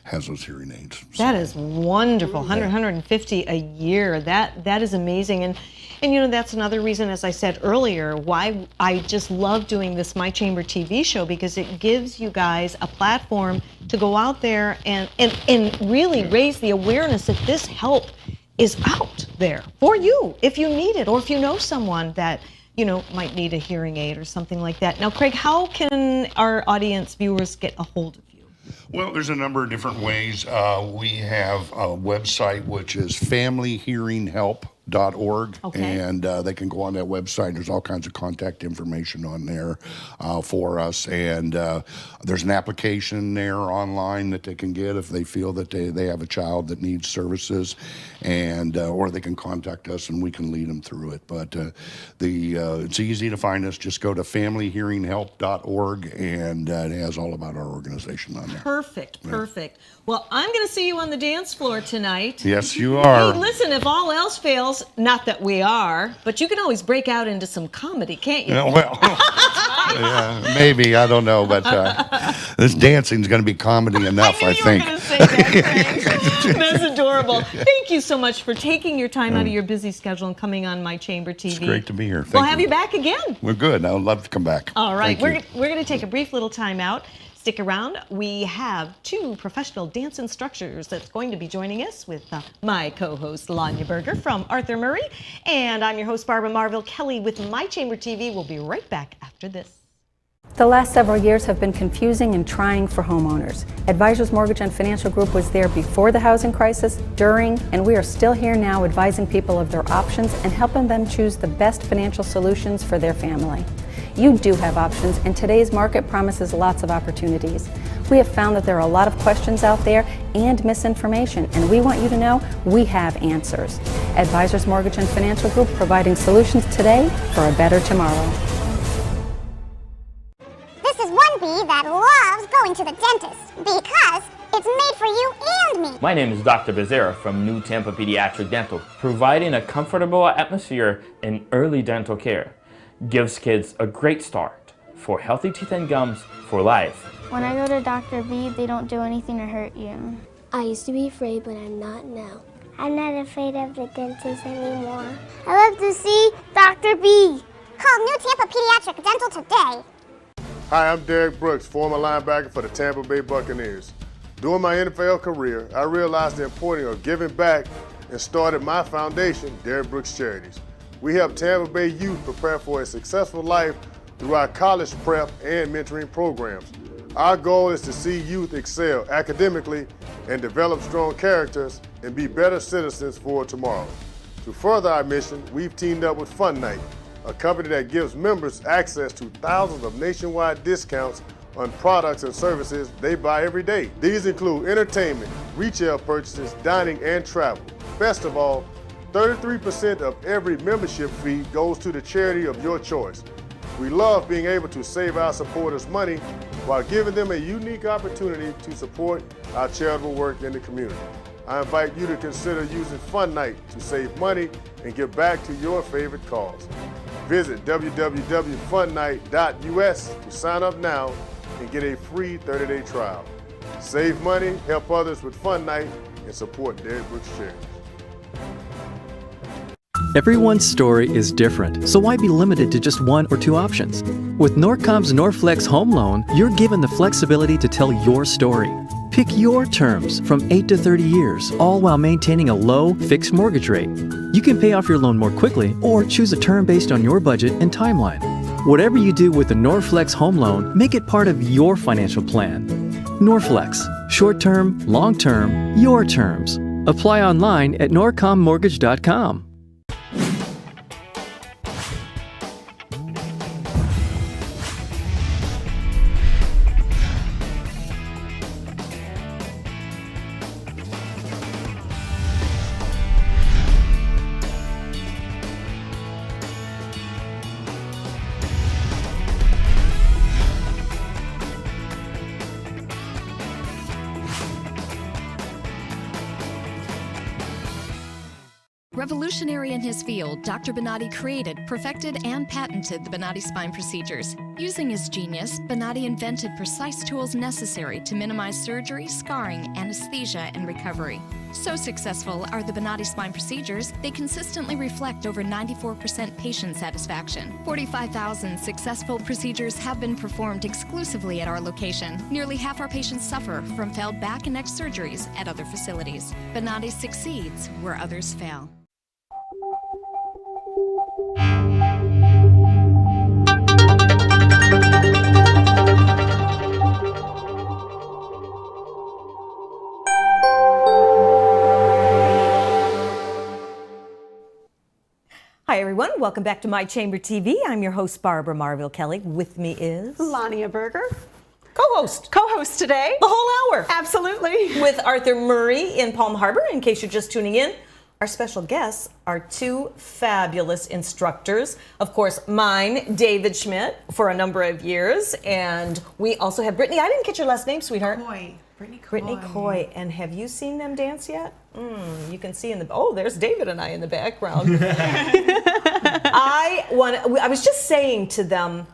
has those hearing aids. That is wonderful. 150 a year. That is amazing. And you know, that's another reason, as I said earlier, why I just love doing this My Chamber TV show, because it gives you guys a platform to go out there and really raise the awareness that this help is out there for you if you need it, or if you know someone that might need a hearing aid or something like that. Now, Craig, how can our audience viewers get a hold of you? Well, there's a number of different ways. We have a website which is familyhearinghelp.org, and they can go on that website. There's all kinds of contact information on there for us, and there's an application there online that they can get if they feel that they have a child that needs services, and or they can contact us and we can lead them through it. But it's easy to find us. Just go to familyhearinghelp.org, and it has all about our organization on there. Perfect. Well, I'm going to see you on the dance floor tonight. Yes, you are. Hey, listen, if all else fails, not that we are, but you can always break out into some comedy, can't you? Well, yeah, maybe, I don't know, but this dancing's going to be comedy enough, I think. You were going to say that, Craig. That's adorable. Thank you so much for taking your time out of your busy schedule and coming on My Chamber TV. It's great to be here. We'll have you back again. We're good. I would love to come back. All right, Thank we're going to take a brief little time out. Stick around. We have two professional dance instructors that's going to be joining us with my co-host, Lania Berger from Arthur Murray. And I'm your host, Barbara Marville Kelly with My Chamber TV. We'll be right back after this. The last several years have been confusing and trying for homeowners. Advisors Mortgage and Financial Group was there before the housing crisis, during, and we are still here now advising people of their options and helping them choose the best financial solutions for their family. You do have options, and today's market promises lots of opportunities. We have found that there are a lot of questions out there and misinformation, and we want you to know we have answers. Advisors Mortgage and Financial Group, providing solutions today for a better tomorrow. This is one bee that loves going to the dentist because it's made for you and me. My name is Dr. Berger from New Tampa Pediatric Dental, providing a comfortable atmosphere in early dental care. Gives kids a great start for healthy teeth and gums for life. When I go to Dr. B, they don't do anything to hurt you. I used to be afraid, but I'm not now. I'm not afraid of the dentist anymore. I love to see Dr. B. Call New Tampa Pediatric Dental today. Hi, I'm Derek Brooks, former linebacker for the Tampa Bay Buccaneers. During my NFL career, I realized the importance of giving back and started my foundation, Derek Brooks Charities. We help Tampa Bay youth prepare for a successful life through our college prep and mentoring programs. Our goal is to see youth excel academically and develop strong characters and be better citizens for tomorrow. To further our mission, we've teamed up with Fun Night, a company that gives members access to thousands of nationwide discounts on products and services they buy every day. These include entertainment, retail purchases, dining, and travel. Best of all, 33% of every membership fee goes to the charity of your choice. We love being able to save our supporters money while giving them a unique opportunity to support our charitable work in the community. I invite you to consider using Fun Night to save money and give back to your favorite cause. Visit www.funnight.us to sign up now and get a free 30-day trial. Save money, help others with Fun Night, and support Derek Brooks Charities. Everyone's story is different, so why be limited to just one or two options? With Norcom's Norflex Home Loan, you're given the flexibility to tell your story. Pick your terms from 8 to 30 years, all while maintaining a low, fixed mortgage rate. You can pay off your loan more quickly or choose a term based on your budget and timeline. Whatever you do with the Norflex Home Loan, make it part of your financial plan. Norflex, short-term, long-term, your terms. Apply online at norcommortgage.com. Revolutionary in his field, Dr. Bonatti created, perfected, and patented the Bonatti spine procedures. Using his genius, Bonatti invented precise tools necessary to minimize surgery, scarring, anesthesia, and recovery. So successful are the Bonatti spine procedures, they consistently reflect over 94% patient satisfaction. 45,000 successful procedures have been performed exclusively at our location. Nearly half our patients suffer from failed back and neck surgeries at other facilities. Bonatti succeeds where others fail. Welcome back to My Chamber TV. I'm your host, Barbara Marville Kelly. With me is Lania Berger. Co-host today. The whole hour. Absolutely. With Arthur Murray in Palm Harbor. In case you're just tuning in, our special guests are two fabulous instructors. Of course, mine, David Schmidt, for a number of years. And we also have Brittany. I didn't get your last name, sweetheart. Coy. Brittany Coy. And have you seen them dance yet? You can see in the, oh, there's David and I in the background. I was just saying to them,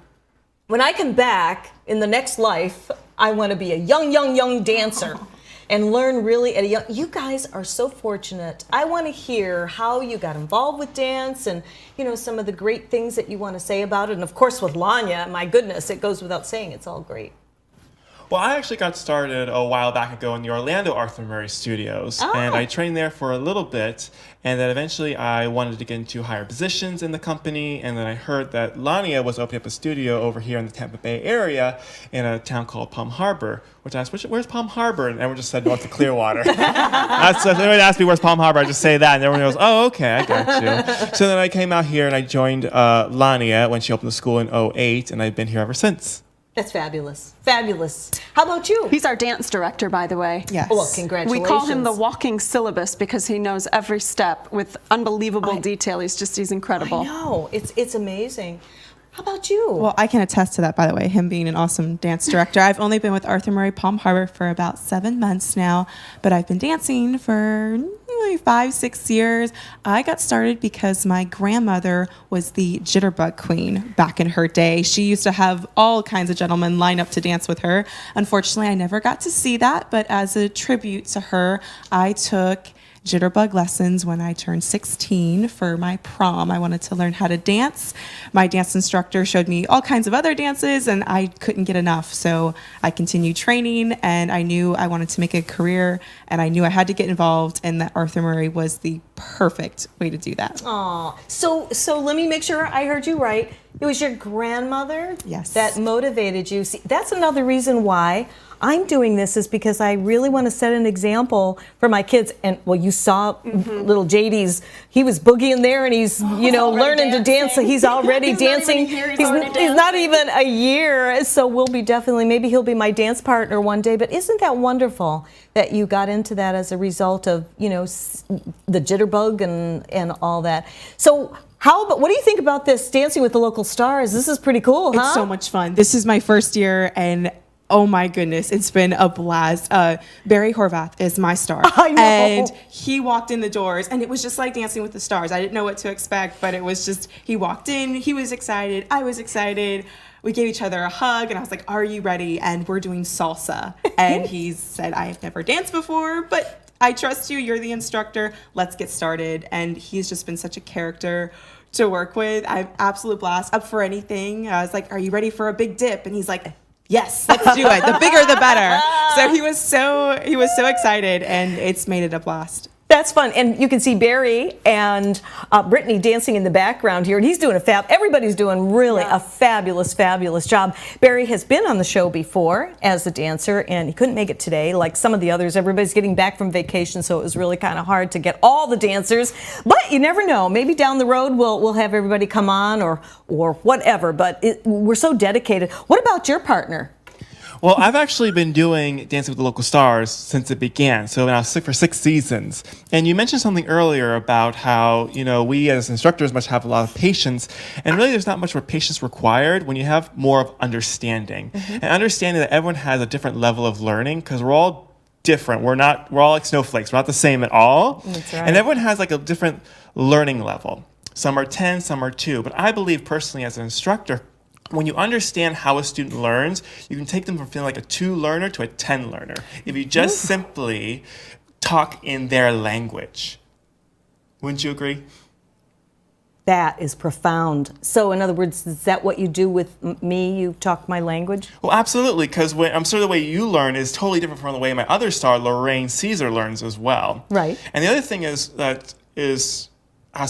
when I come back in the next life, I want to be a young dancer and learn really at a young. You guys are so fortunate. I want to hear how you got involved with dance and, you know, some of the great things that you want to say about it. And of course, with Lania, my goodness, it goes without saying, it's all great. Well, I actually got started a while back ago in the Orlando Arthur Murray Studios, and I trained there for a little bit, and then eventually I wanted to get into higher positions in the company, and then I heard that Lania was opening up a studio over here in the Tampa Bay area in a town called Palm Harbor, which I asked, where's Palm Harbor? And everyone just said north of Clearwater. So if anyone asked me where's Palm Harbor, I just say that, and everyone goes, oh, okay, I got you. So then I came out here and I joined Lania when she opened the school in 2008, and I've been here ever since. That's fabulous. Fabulous. How about you? He's our dance director, by the way. Yes. Well, congratulations. We call him the walking syllabus because he knows every step with unbelievable detail. He's incredible. I know. It's amazing. How about you? Well, I can attest to that, by the way, him being an awesome dance director. I've only been with Arthur Murray Palm Harbor for about 7 months now, but I've been dancing for 5-6 years. I got started because my grandmother was the jitterbug queen back in her day. She used to have all kinds of gentlemen line up to dance with her. Unfortunately, I never got to see that, but as a tribute to her, I took jitterbug lessons when I turned 16 for my prom. I wanted to learn how to dance. My dance instructor showed me all kinds of other dances and I couldn't get enough. So I continued training and I knew I wanted to make a career and I knew I had to get involved and that Arthur Murray was the perfect way to do that. Aw, so let me make sure I heard you right. It was your grandmother that motivated you. See, that's another reason why I'm doing this is because I really want to set an example for my kids. And well, you saw little JD's, he was boogieing there and he's, you know, learning to dance. So he's already dancing. He's not even a year. So we'll be definitely, maybe he'll be my dance partner one day. But isn't that wonderful that you got into that as a result of, you know, the jitterbug and all that. So what do you think about this Dancing with the Local Stars? This is pretty cool, huh? It's so much fun. This is my first year and oh my goodness, it's been a blast. Barry Horvath is my star. I know. And he walked in the doors and it was just like Dancing with the Stars. I didn't know what to expect, but it was just, he walked in, he was excited, I was excited. We gave each other a hug and I was like, are you ready? And we're doing salsa. And he said, I have never danced before, but I trust you, you're the instructor, let's get started. And he's just been such a character to work with. I have absolute blast, up for anything. I was like, are you ready for a big dip? And he's like, yes, let's do it. The bigger, the better. So he was so excited, and it's made it a blast. That's fun. And you can see Barry and Brittany dancing in the background here. And he's doing everybody's doing really a fabulous, fabulous job. Barry has been on the show before as a dancer, and he couldn't make it today. Like some of the others, everybody's getting back from vacation, so it was really kind of hard to get all the dancers. But you never know. Maybe down the road we'll have everybody come on or whatever. But we're so dedicated. What about your partner? Well, I've actually been doing Dancing with the Local Stars since it began, so now for 6 seasons. And you mentioned something earlier about how, you know, we as instructors must have a lot of patience, and really there's not much more patience required when you have more of understanding. And understanding that everyone has a different level of learning, because we're all different. We're all like snowflakes. We're not the same at all. That's right. And everyone has like a different learning level. Some are 10, some are 2. But I believe personally as an instructor, when you understand how a student learns, you can take them from feeling like a 2 learner to a 10 learner. If you just simply talk in their language. Wouldn't you agree? That is profound. So in other words, is that what you do with me? You talk my language? Well, absolutely, because I'm sure the way you learn is totally different from the way my other star, Lorraine Caesar, learns as well. Right. And the other thing is, as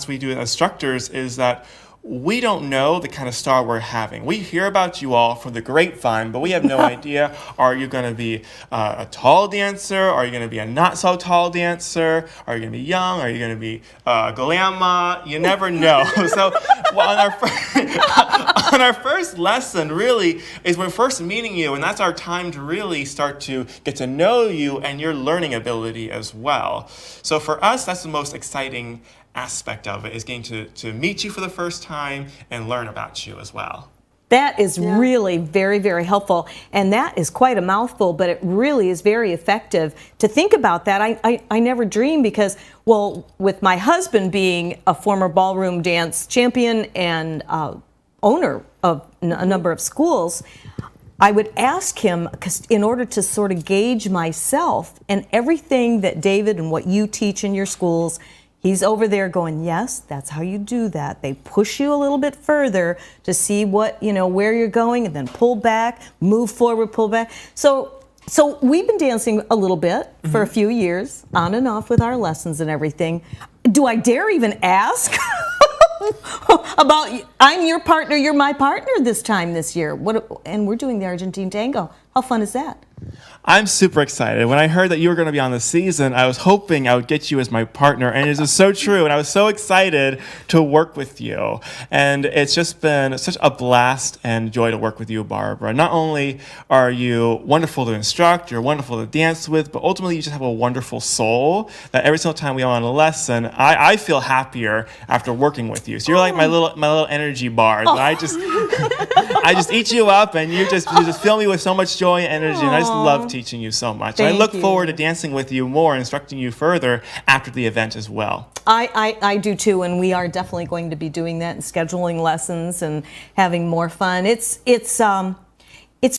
we do as instructors, is that we don't know the kind of star we're having. We hear about you all from the grapevine, but we have no idea. Are you going to be a tall dancer? Are you going to be a not so tall dancer? Are you going to be young? Are you going to be grandma? You never know. So on our first lesson really is we're first meeting you, and that's our time to really start to get to know you and your learning ability as well. So for us, that's the most exciting aspect of it, is getting to meet you for the first time and learn about you as well. That is really very, very helpful. And that is quite a mouthful, but it really is very effective to think about that. I never dreamed because, well, with my husband being a former ballroom dance champion and owner of a number of schools, I would ask him, because in order to sort of gauge myself and everything that David and what you teach in your schools, he's over there going, yes, that's how you do that. They push you a little bit further to see what, where you're going, and then pull back, move forward, pull back. So we've been dancing a little bit for a few years, on and off with our lessons and everything. Do I dare even ask about, I'm your partner, you're my partner this year. And we're doing the Argentine tango. How fun is that? I'm super excited. When I heard that you were going to be on the season, I was hoping I would get you as my partner, and it is so true, and I was so excited to work with you. And it's just been such a blast and joy to work with you, Barbara. Not only are you wonderful to instruct, you're wonderful to dance with, but ultimately you just have a wonderful soul that every single time we are on a lesson, I feel happier after working with you. So you're like my little energy bars. And I just eat you up, and you just fill me with so much joy and energy, and I just love teaching you so much. I look forward to dancing with you more and instructing you further after the event as well. I do too, and we are definitely going to be doing that and scheduling lessons and having more fun. It's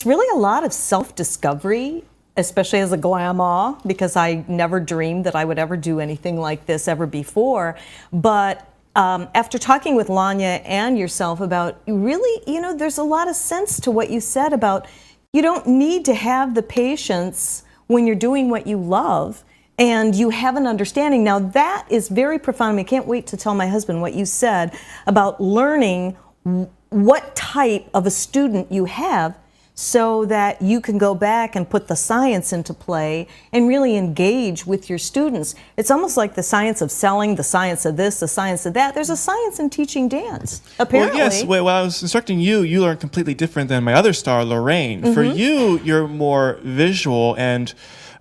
really a lot of self-discovery, especially as a grandma, because I never dreamed that I would ever do anything like this ever before. But after talking with Lania and yourself about really, there's a lot of sense to what you said about you don't need to have the patience when you're doing what you love and you have an understanding. Now that is very profound. I can't wait to tell my husband what you said about learning what type of a student you have so that you can go back and put the science into play and really engage with your students. It's almost like the science of selling, the science of this, the science of that. There's a science in teaching dance, apparently. Well, yes. While I was instructing you, you learned completely different than my other star, Lorraine. For you, you're more visual, and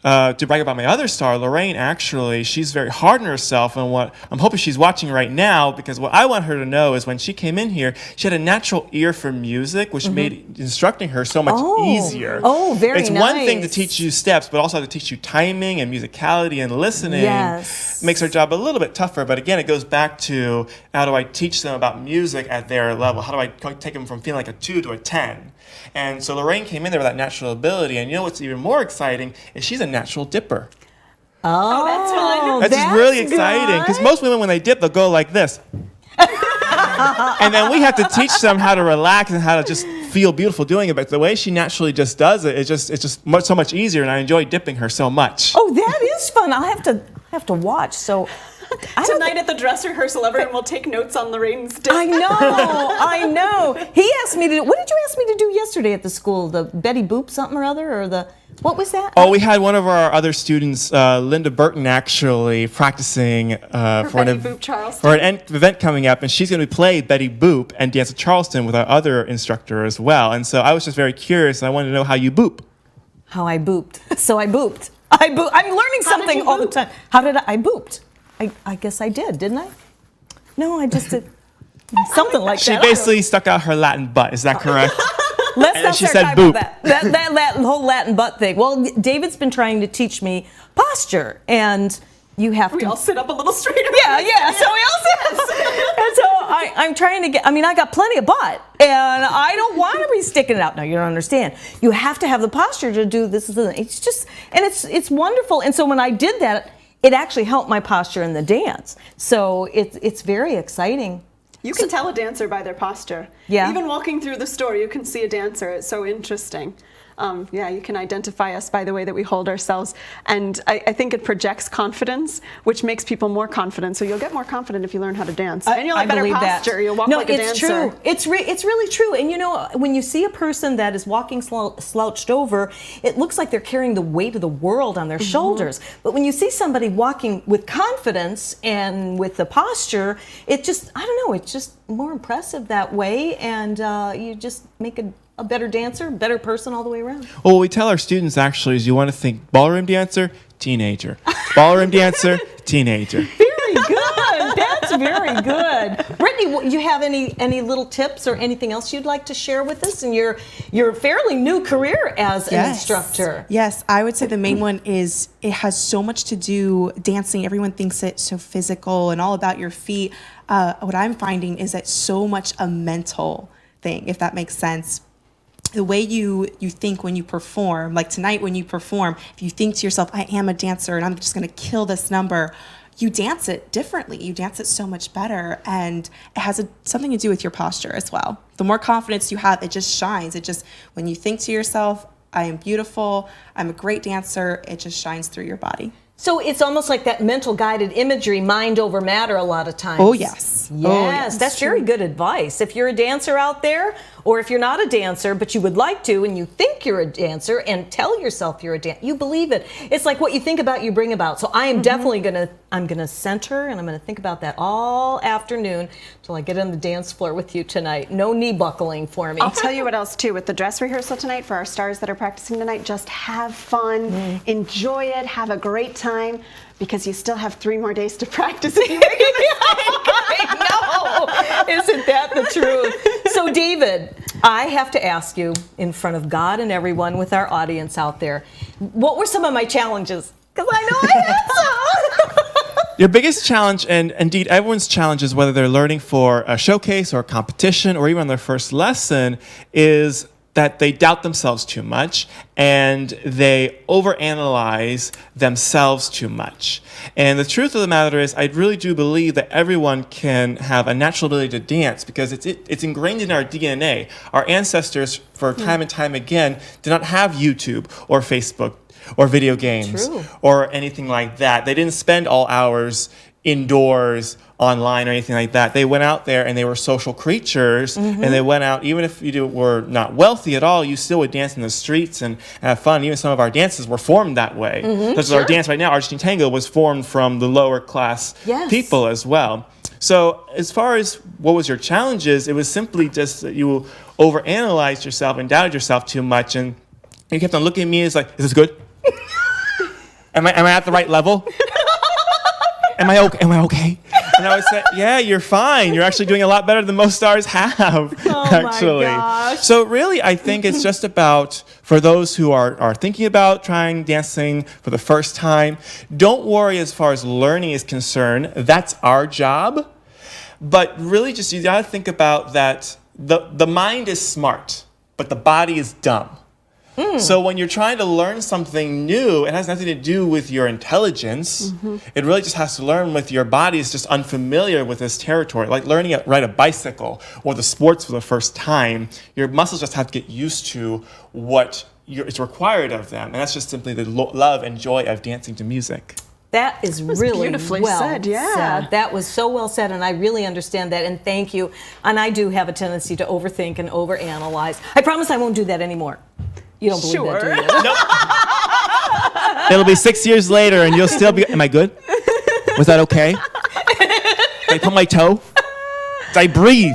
to brag about my other star, Lorraine, actually, she's very hard on herself, and what I'm hoping she's watching right now, because what I want her to know is when she came in here, she had a natural ear for music, which made instructing her so much easier. Oh, very nice. It's one thing to teach you steps, but also to teach you timing and musicality and listening. Yes. Makes her job a little bit tougher, but again, it goes back to how do I teach them about music at their level? How do I take them from feeling like a 2 to a 10? And so Lorraine came in there with that natural ability, and what's even more exciting is she's a natural dipper. Oh, that's fun. That's just really exciting, because most women, when they dip, they'll go like this. And then we have to teach them how to relax and how to just feel beautiful doing it. But the way she naturally just does it, it's just so much easier, and I enjoy dipping her so much. Oh, that is fun. I'll have to watch. So tonight at the dress rehearsal, everyone will take notes on Lorraine's dip. I know. He asked me to do, what did you ask me to do yesterday at the school? The Betty Boop something or other, or the, what was that? Oh, we had one of our other students, Linda Burton, actually practicing for an event coming up, and she's going to play Betty Boop and dance at Charleston with our other instructor as well. And so I was just very curious, and I wanted to know how you boop. How I booped. So I booped. I'm learning something all the time. How did I booped? I guess I did, didn't I? No, I just did something like that. She basically stuck out her Latin butt. Is that correct? Let's not she start said talking boop. about that whole Latin butt thing. Well, David's been trying to teach me posture, and you have to. We all sit up a little straighter. Yeah. So we all sit. And so I'm trying to get. I mean, I got plenty of butt, and I don't want to be sticking it out. No, you don't understand. You have to have the posture to do this. It's just, and it's wonderful. And so when I did that, it actually helped my posture in the dance. So it's very exciting. You can tell a dancer by their posture. Yeah. Even walking through the store, you can see a dancer. It's so interesting. Yeah, you can identify us by the way that we hold ourselves. And I think it projects confidence, which makes people more confident. So you'll get more confident if you learn how to dance. And you'll have better posture. You'll walk like a dancer. No, it's true. It's really true. And you know, when you see a person that is walking slouched over, it looks like they're carrying the weight of the world on their shoulders. But when you see somebody walking with confidence and with the posture, it just, I don't know, it's just more impressive that way. And you just make a better dancer, better person all the way around. Well, what we tell our students actually is you want to think ballroom dancer, teenager. Ballroom dancer, teenager. Very good. That's very good. Brittany, you have any little tips or anything else you'd like to share with us in your fairly new career as an instructor? Yes, I would say the main one is it has so much to do dancing. Everyone thinks it's so physical and all about your feet. What I'm finding is it's so much a mental thing, if that makes sense. The way you think when you perform, like tonight when you perform, if you think to yourself, I am a dancer and I'm just going to kill this number, you dance it differently. You dance it so much better, and it has something to do with your posture as well. The more confidence you have, it just shines. It just, when you think to yourself, I am beautiful, I'm a great dancer, it just shines through your body. So it's almost like that mental guided imagery, mind over matter a lot of times. Oh, yes. Yes, that's very good advice. If you're a dancer out there, or if you're not a dancer, but you would like to, and you think you're a dancer, and tell yourself you're a dancer, you believe it. It's like what you think about, you bring about. So I am definitely gonna center, and I'm gonna think about that all afternoon till I get on the dance floor with you tonight. No knee buckling for me. I'll tell you what else too, with the dress rehearsal tonight for our stars that are practicing tonight, just have fun, enjoy it, have a great time, because you still have 3 more days to practice. I know, isn't that the truth? So David, I have to ask you in front of God and everyone with our audience out there, what were some of my challenges? Because I know I had some. Your biggest challenge, and indeed everyone's challenge, is whether they're learning for a showcase or a competition or even on their first lesson, is that they doubt themselves too much and they overanalyze themselves too much. And the truth of the matter is, I really do believe that everyone can have a natural ability to dance because it's ingrained in our DNA. Our ancestors, for time and time again, did not have YouTube or Facebook or video games or anything like that. They didn't spend all hours indoors, online, or anything like that. They went out there and they were social creatures, and they went out, even if you were not wealthy at all, you still would dance in the streets and have fun. Even some of our dances were formed that way. Such as our dance right now, Argentine Tango, was formed from the lower class people as well. So as far as what was your challenges, it was simply just that you overanalyzed yourself and doubted yourself too much, and you kept on looking at me as like, is this good? Am I at the right level? Am I okay? And I would say, yeah, you're fine. You're actually doing a lot better than most stars have, actually. My gosh. So really, I think it's just about, for those who are thinking about trying dancing for the first time, don't worry as far as learning is concerned. That's our job. But really just, you gotta think about that the mind is smart, but the body is dumb. So when you're trying to learn something new, it has nothing to do with your intelligence. It really just has to learn with your body is just unfamiliar with this territory. Like learning to ride a bicycle or the sports for the first time, your muscles just have to get used to what is required of them. And that's just simply the love and joy of dancing to music. That is really beautifully well said, said. That was so well said, and I really understand that, and thank you. And I do have a tendency to overthink and overanalyze. I promise I won't do that anymore. You don't believe that, do you? Nope. It'll be 6 years later and you'll still be, am I good? Was that okay? Did I put my toe? Did I breathe?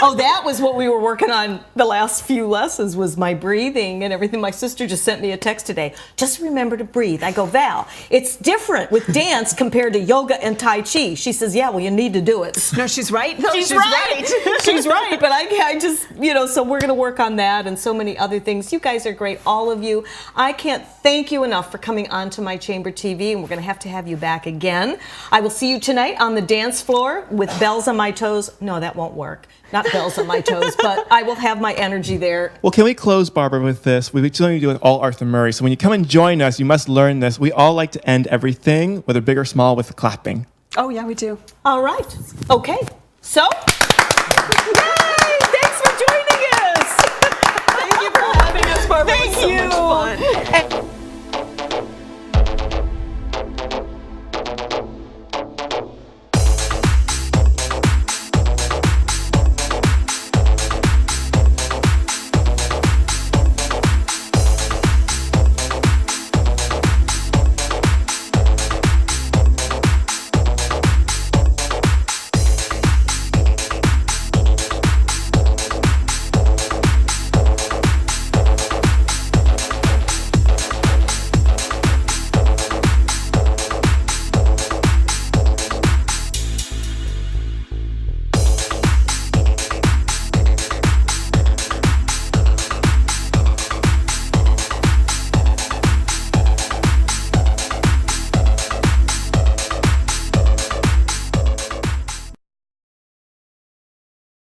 Oh, that was what we were working on the last few lessons, was my breathing and everything. My sister just sent me a text today. Just remember to breathe. I go, Val, it's different with dance compared to yoga and Tai Chi. She says, yeah, well, you need to do it. No, she's right. No, she's right. She's right. But I just, so we're going to work on that and so many other things. You guys are great, all of you. I can't thank you enough for coming onto my Chamber TV, and we're going to have you back again. I will see you tonight on the dance floor with bells on my toes. No, that won't work. Not bells on my toes, but I will have my energy there. Well, can we close, Barbara, with this? We do it with all Arthur Murray. So when you come and join us, you must learn this. We all like to end everything, whether big or small, with clapping. Oh, yeah, we do. All right. Okay. So,